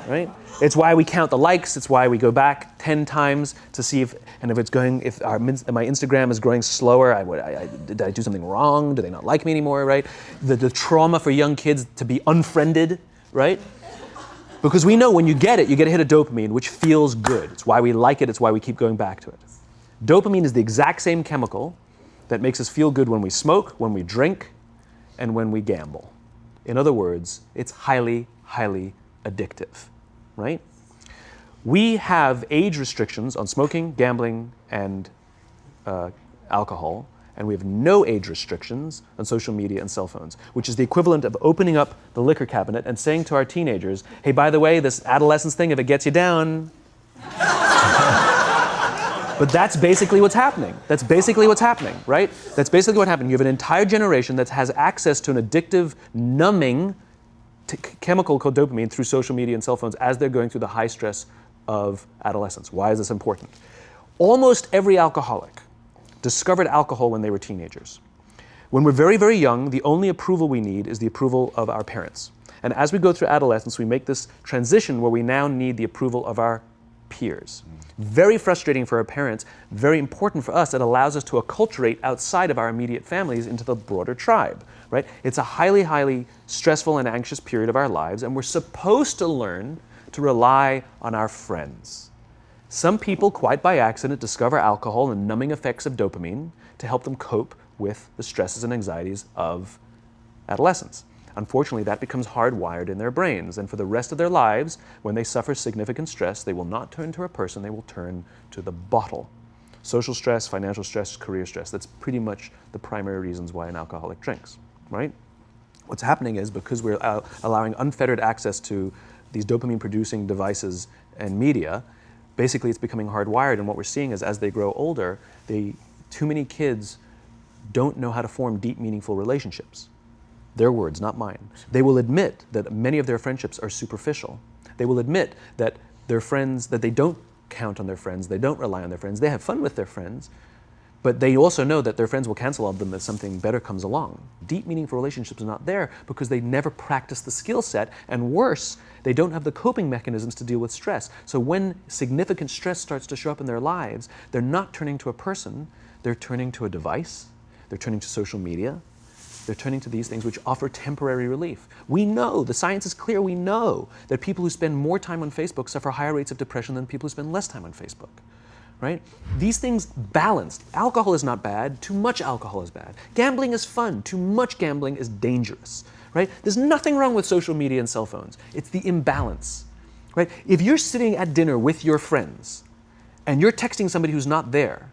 Right? It's why we count the likes. It's why we go back 10 times to see if my Instagram is growing slower. Did I do something wrong? Do they not like me anymore? Right? The trauma for young kids to be unfriended, right? Because we know when you get a hit of dopamine, which feels good. It's why we like it. It's why we keep going back to it. Dopamine is the exact same chemical that makes us feel good when we smoke, when we drink, and when we gamble. In other words, it's highly, highly addictive. Right? We have age restrictions on smoking, gambling, and alcohol, and we have no age restrictions on social media and cell phones, which is the equivalent of opening up the liquor cabinet and saying to our teenagers, hey, by the way, this adolescence thing, if it gets you down, But that's basically what's happening. That's basically what's happening, right? That's basically what happened. You have an entire generation that has access to an addictive, numbing chemical called dopamine through social media and cell phones as they're going through the high stress of adolescence. Why is this important? Almost every alcoholic discovered alcohol when they were teenagers. When we're very, very young, the only approval we need is the approval of our parents. And as we go through adolescence, we make this transition where we now need the approval of our peers. Very frustrating for our parents, very important for us. It allows us to acculturate outside of our immediate families into the broader tribe, right? It's a highly, highly stressful and anxious period of our lives, and we're supposed to learn to rely on our friends. Some people, quite by accident, discover alcohol and numbing effects of dopamine to help them cope with the stresses and anxieties of adolescence. Unfortunately, that becomes hardwired in their brains, and for the rest of their lives, when they suffer significant stress, they will not turn to a person, they will turn to the bottle. Social stress, financial stress, career stress, that's pretty much the primary reasons why an alcoholic drinks, right? What's happening is because we're allowing unfettered access to these dopamine-producing devices and media, basically it's becoming hardwired, and what we're seeing is as they grow older, too many kids don't know how to form deep, meaningful relationships. Their words, not mine. They will admit that many of their friendships are superficial. They will admit that their friends, that they don't count on their friends, they don't rely on their friends, they have fun with their friends, but they also know that their friends will cancel on them if something better comes along. Deep, meaningful relationships are not there because they never practice the skill set, and worse, they don't have the coping mechanisms to deal with stress. So when significant stress starts to show up in their lives, they're not turning to a person, they're turning to a device, they're turning to social media, they're turning to these things which offer temporary relief. We know, the science is clear, we know that people who spend more time on Facebook suffer higher rates of depression than people who spend less time on Facebook, right? These things balanced. Alcohol is not bad, too much alcohol is bad. Gambling is fun, too much gambling is dangerous, right? There's nothing wrong with social media and cell phones. It's the imbalance, right? If you're sitting at dinner with your friends and you're texting somebody who's not there,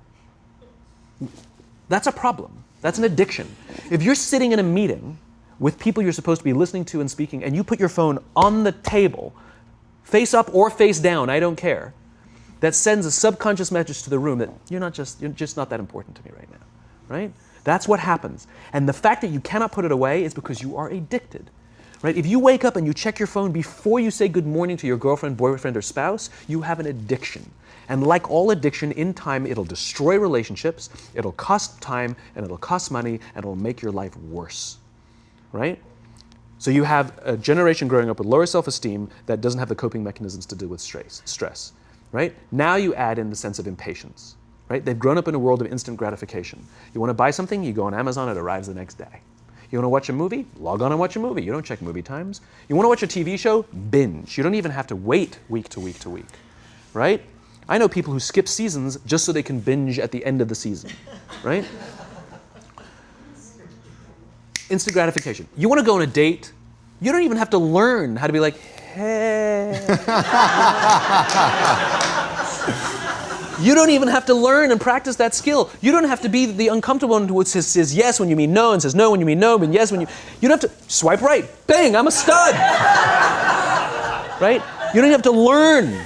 that's a problem. That's an addiction. If you're sitting in a meeting with people you're supposed to be listening to and speaking, and you put your phone on the table, face up or face down, I don't care, that sends a subconscious message to the room that you're just not that important to me right now, right? That's what happens. And the fact that you cannot put it away is because you are addicted, right? If you wake up and you check your phone before you say good morning to your girlfriend, boyfriend, or spouse, you have an addiction. And like all addiction, in time, it'll destroy relationships, it'll cost time, and it'll cost money, and it'll make your life worse, right? So you have a generation growing up with lower self-esteem that doesn't have the coping mechanisms to deal with stress, right? Now you add in the sense of impatience, right? They've grown up in a world of instant gratification. You want to buy something, you go on Amazon, it arrives the next day. You want to watch a movie? Log on and watch a movie. You don't check movie times. You want to watch a TV show? Binge. You don't even have to wait week to week to week, right? I know people who skip seasons just so they can binge at the end of the season, right? Instant gratification. You want to go on a date? You don't even have to learn how to be like, hey. You don't even have to learn and practice that skill. You don't have to be the uncomfortable one who says yes when you mean no and says no when you mean no, but yes when you... You don't have to swipe right. Bang, I'm a stud. Right? You don't have to learn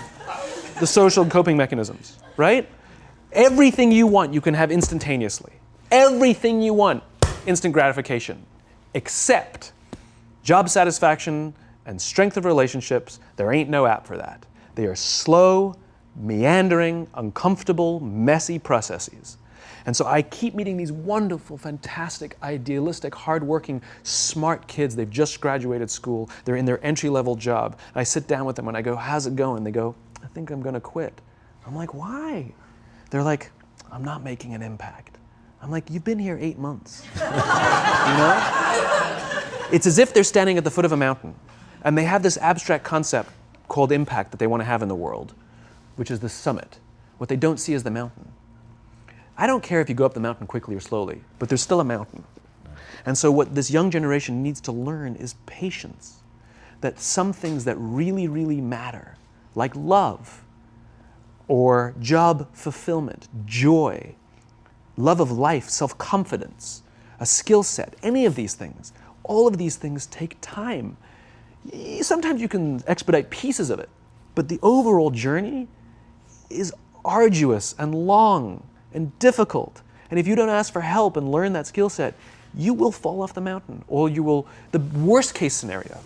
the social coping mechanisms, right? Everything you want, you can have instantaneously. Everything you want, instant gratification, except job satisfaction and strength of relationships. There ain't no app for that. They are slow, meandering, uncomfortable, messy processes. And so I keep meeting these wonderful, fantastic, idealistic, hardworking, smart kids. They've just graduated school. They're in their entry-level job. And I sit down with them and I go, how's it going? They go, I think I'm going to quit. I'm like, why? They're like, I'm not making an impact. I'm like, you've been here 8 months. You know? It's as if they're standing at the foot of a mountain and they have this abstract concept called impact that they want to have in the world, which is the summit. What they don't see is the mountain. I don't care if you go up the mountain quickly or slowly, but there's still a mountain. And so what this young generation needs to learn is patience. That some things that really, really matter, like love, or job fulfillment, joy, love of life, self-confidence, a skill set, any of these things, all of these things take time. Sometimes you can expedite pieces of it, but the overall journey is arduous and long and difficult. And if you don't ask for help and learn that skill set, you will fall off the mountain, or you will, the worst case scenario,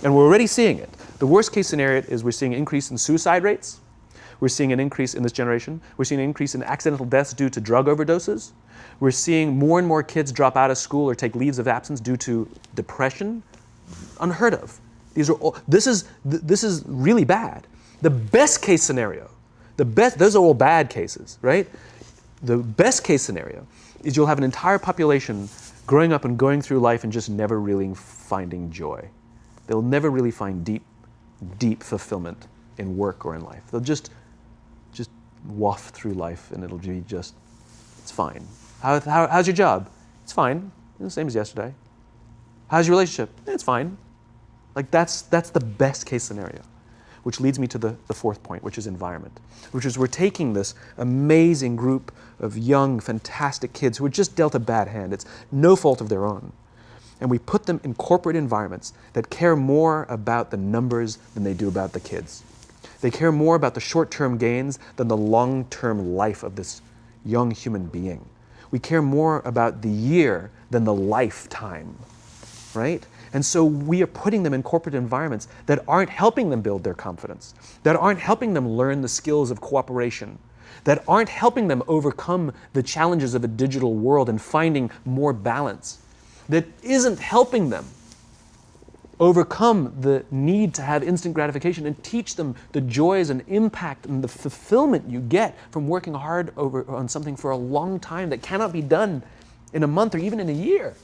and we're already seeing it, the worst case scenario is we're seeing an increase in suicide rates, we're seeing an increase in this generation, we're seeing an increase in accidental deaths due to drug overdoses, we're seeing more and more kids drop out of school or take leaves of absence due to depression, unheard of. This is really bad. The best case scenario, those are all bad cases, right? The best case scenario is you'll have an entire population growing up and going through life and just never really finding joy. They'll never really find deep fulfillment in work or in life. They'll just waft through life and it'll be just, it's fine. How's your job? It's fine. It's the same as yesterday. How's your relationship? It's fine. Like that's the best case scenario. Which leads me to the fourth point, which is environment, which is we're taking this amazing group of young, fantastic kids who were just dealt a bad hand. It's no fault of their own. And we put them in corporate environments that care more about the numbers than they do about the kids. They care more about the short-term gains than the long-term life of this young human being. We care more about the year than the lifetime, right? And so we are putting them in corporate environments that aren't helping them build their confidence, that aren't helping them learn the skills of cooperation, that aren't helping them overcome the challenges of a digital world and finding more balance, that isn't helping them overcome the need to have instant gratification and teach them the joys and impact and the fulfillment you get from working hard on something for a long time that cannot be done in a month or even in a year.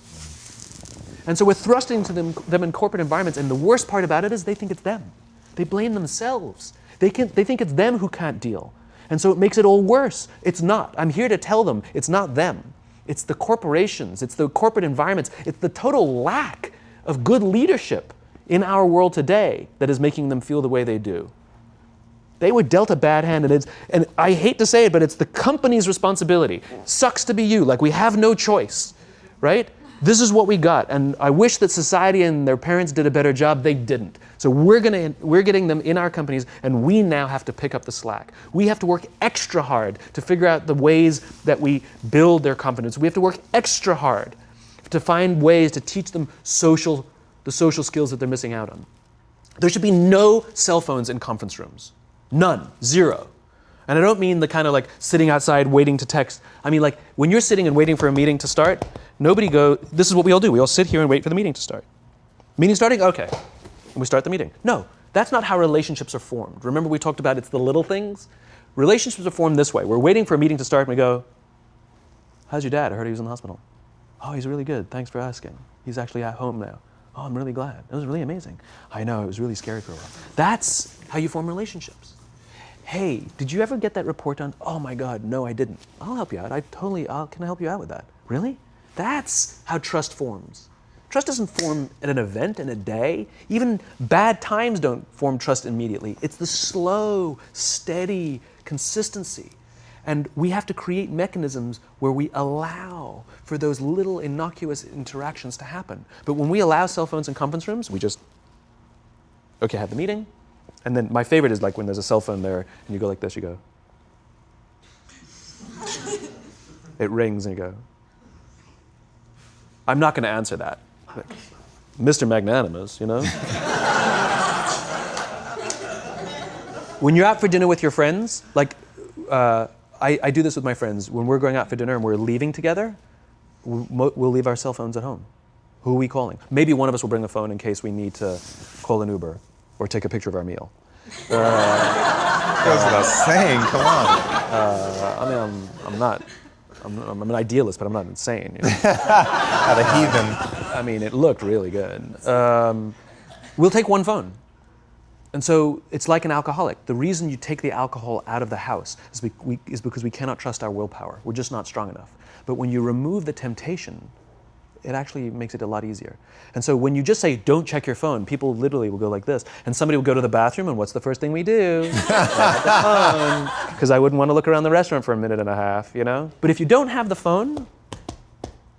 And so we're thrusting to them in corporate environments, and the worst part about it is they think it's them. They blame themselves. They think it's them who can't deal. And so it makes it all worse. It's not. I'm here to tell them it's not them. It's the corporations, it's the corporate environments, it's the total lack of good leadership in our world today that is making them feel the way they do. They were dealt a bad hand, and I hate to say it, but it's the company's responsibility. Sucks to be you, like we have no choice, right? This is what we got, and I wish that society and their parents did a better job. They didn't. So we're getting them in our companies, and we now have to pick up the slack. We have to work extra hard to figure out the ways that we build their confidence. We have to work extra hard to find ways to teach them the social skills that they're missing out on. There should be no cell phones in conference rooms. None. Zero. And I don't mean the kind of like sitting outside waiting to text. I mean like when you're sitting and waiting for a meeting to start, this is what we all do. We all sit here and wait for the meeting to start. Meeting starting? Okay. And we start the meeting. No, that's not how relationships are formed. Remember we talked about it's the little things? Relationships are formed this way. We're waiting for a meeting to start and we go, how's your dad? I heard he was in the hospital. Oh, he's really good. Thanks for asking. He's actually at home now. Oh, I'm really glad. It was really amazing. I know, it was really scary for a while. That's how you form relationships. Hey, did you ever get that report done? Oh my God, no, I didn't. I'll help you out. Can I help you out with that? Really? That's how trust forms. Trust doesn't form at an event in a day. Even bad times don't form trust immediately. It's the slow, steady consistency. And we have to create mechanisms where we allow for those little innocuous interactions to happen. But when we allow cell phones in conference rooms, we just, okay, have the meeting. And then my favorite is like when there's a cell phone there and you go like this, you go. It rings and you go. I'm not going to answer that. Like, Mr. Magnanimous, you know? When you're out for dinner with your friends, like I do this with my friends. When we're going out for dinner and we're leaving together, we'll leave our cell phones at home. Who are we calling? Maybe one of us will bring a phone in case we need to call an Uber or take a picture of our meal. Goes without saying, come on. I mean, I'm an idealist, but I'm not insane. You know? Not a heathen. I mean, it looked really good. We'll take one phone. And so it's like an alcoholic. The reason you take the alcohol out of the house is because we cannot trust our willpower. We're just not strong enough. But when you remove the temptation, it actually makes it a lot easier. And so when you just say, don't check your phone, people literally will go like this. And somebody will go to the bathroom, and what's the first thing we do? Grab the phone. Because I wouldn't want to look around the restaurant for a minute and a half, you know? But if you don't have the phone,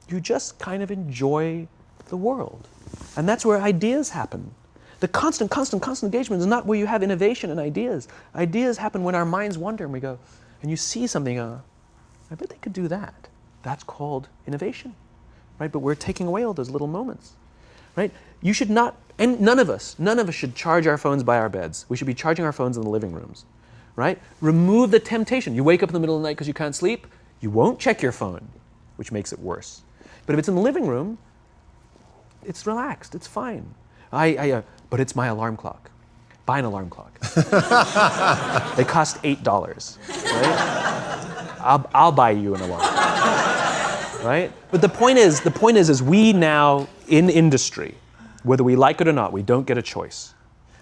you just kind of enjoy the world. And that's where ideas happen. The constant engagement is not where you have innovation and ideas. Ideas happen when our minds wander and we go, and you see something, I bet they could do that. That's called innovation, right? But we're taking away all those little moments, right? You should not, and none of us should charge our phones by our beds. We should be charging our phones in the living rooms, right? Remove the temptation. You wake up in the middle of the night because you can't sleep, you won't check your phone, which makes it worse. But if it's in the living room, it's relaxed, it's fine. But it's my alarm clock. Buy an alarm clock. They cost $8, right? I'll buy you an alarm clock, right? But the point is we now, in industry, whether we like it or not, we don't get a choice.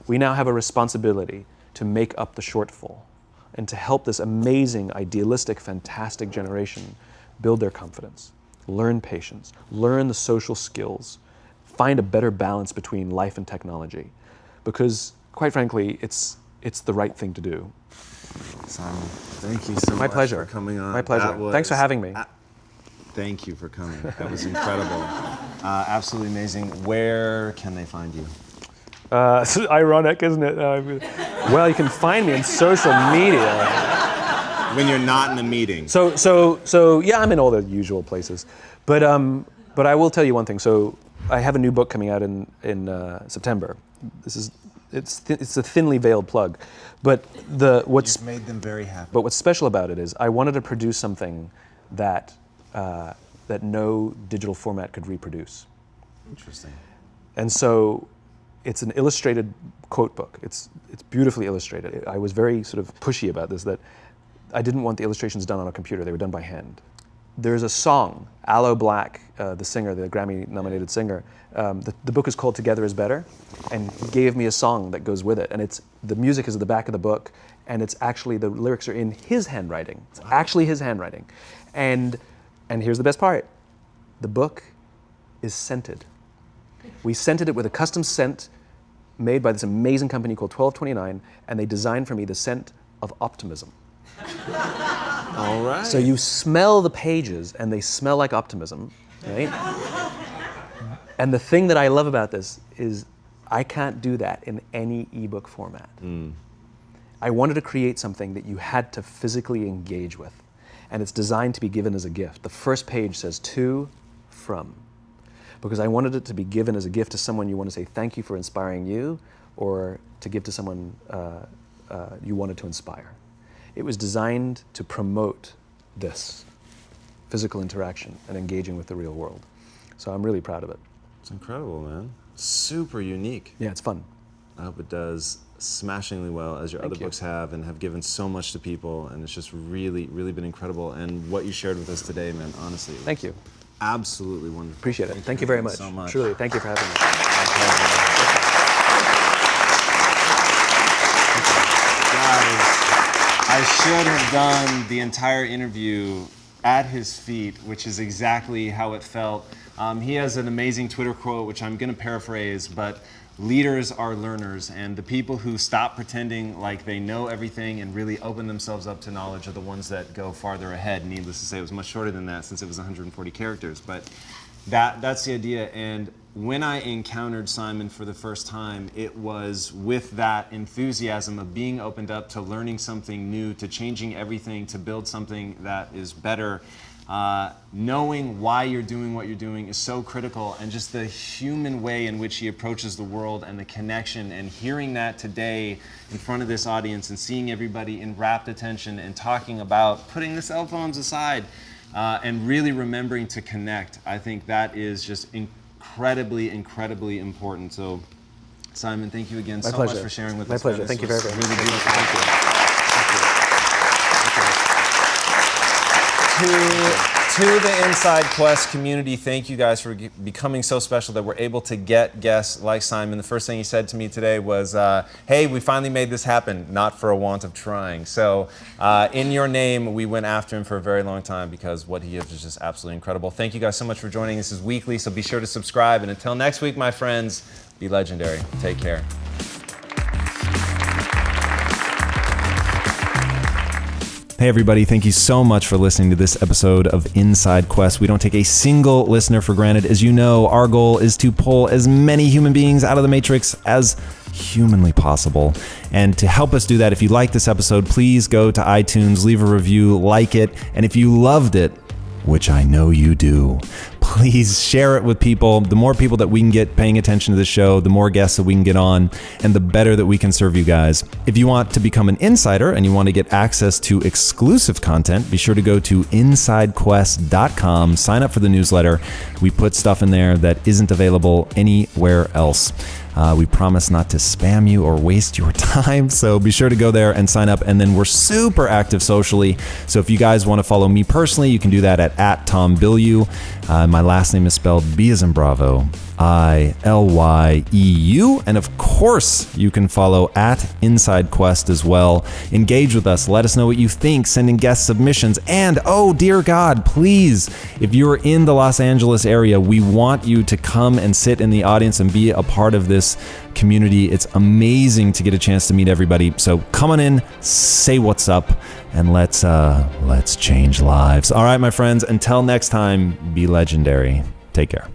We now have a responsibility to make up the shortfall and to help this amazing, idealistic, fantastic generation build their confidence, learn patience, learn the social skills, find a better balance between life and technology. Because, quite frankly, it's the right thing to do. Simon, thank you so My much pleasure. for coming on. My pleasure. Thanks for having me. Thank you for coming. That was incredible. Absolutely amazing. Where can they find you? It's ironic, isn't it? Well, you can find me on social media. When you're not in a meeting. So yeah, I'm in all the usual places. But I will tell you one thing. So I have a new book coming out in September. It's a thinly veiled plug, but You've made them very happy. But what's special about it is I wanted to produce something that no digital format could reproduce. Interesting. And so it's an illustrated quote book. It's beautifully illustrated. I was very sort of pushy about this, that I didn't want the illustrations done on a computer. They were done by hand. There's a song, Aloe Black, the singer, the Grammy-nominated singer. The book is called Together is Better, and he gave me a song that goes with it. And the music is at the back of the book, and it's actually, the lyrics are in his handwriting. It's actually his handwriting. And here's the best part. The book is scented. We scented it with a custom scent made by this amazing company called 1229, and they designed for me the scent of optimism. All right. So you smell the pages, and they smell like optimism, right? And the thing that I love about this is I can't do that in any ebook format. I wanted to create something that you had to physically engage with, and it's designed to be given as a gift. The first page says to, from, because I wanted it to be given as a gift to someone you want to say thank you for inspiring you, or to give to someone you wanted to inspire. It was designed to promote this physical interaction and engaging with the real world. So I'm really proud of it. It's incredible, man. Super unique. Yeah, it's fun. I hope it does smashingly well, as your other Thank you. books have, and have given so much to people, and it's just really, really been incredible. And what you shared with us today, man, honestly. Thank you. Absolutely wonderful. Appreciate it. Thank you very much. So much. Truly, thank you for having me. Guys, I should have done the entire interview at his feet, which is exactly how it felt. He has an amazing Twitter quote, which I'm going to paraphrase, but leaders are learners, and the people who stop pretending like they know everything and really open themselves up to knowledge are the ones that go farther ahead. Needless to say, it was much shorter than that since it was 140 characters, but that's the idea. And when I encountered Simon for the first time, it was with that enthusiasm of being opened up to learning something new, to changing everything, to build something that is better. Knowing why you're doing what you're doing is so critical, and just the human way in which he approaches the world and the connection, and hearing that today in front of this audience and seeing everybody in rapt attention and talking about putting the cell phones aside and really remembering to connect. I think that is just incredibly, incredibly important. So Simon, thank you again so much for sharing with us. My pleasure. Thank you very much. Really beautiful. Thank you. To the Inside Quest community, thank you guys for becoming so special that we're able to get guests like Simon. The first thing he said to me today was, hey, we finally made this happen, not for a want of trying. So in your name, we went after him for a very long time because what he is just absolutely incredible. Thank you guys so much for joining. This is weekly, so be sure to subscribe. And until next week, my friends, be legendary. Take care. Hey everybody, thank you so much for listening to this episode of Inside Quest. We don't take a single listener for granted. As you know, our goal is to pull as many human beings out of the Matrix as humanly possible. And to help us do that, if you like this episode, please go to iTunes, leave a review, like it, and if you loved it, which I know you do, please share it with people. The more people that we can get paying attention to the show, the more guests that we can get on, and the better that we can serve you guys. If you want to become an insider and you want to get access to exclusive content, be sure to go to InsideQuest.com, sign up for the newsletter. We put stuff in there that isn't available anywhere else. We promise not to spam you or waste your time, so be sure to go there and sign up. And then we're super active socially, so if you guys want to follow me personally, you can do that at Tom Bilyeu. My last name is spelled B as in Bravo, I-L-Y-E-U. And of course, you can follow at Inside Quest as well. Engage with us. Let us know what you think. Send in guest submissions. And, oh, dear God, please, if you're in the Los Angeles area, we want you to come and sit in the audience and be a part of this community. It's amazing to get a chance to meet everybody. So come on in, say what's up, and let's change lives. All right, my friends, until next time, be legendary. Take care.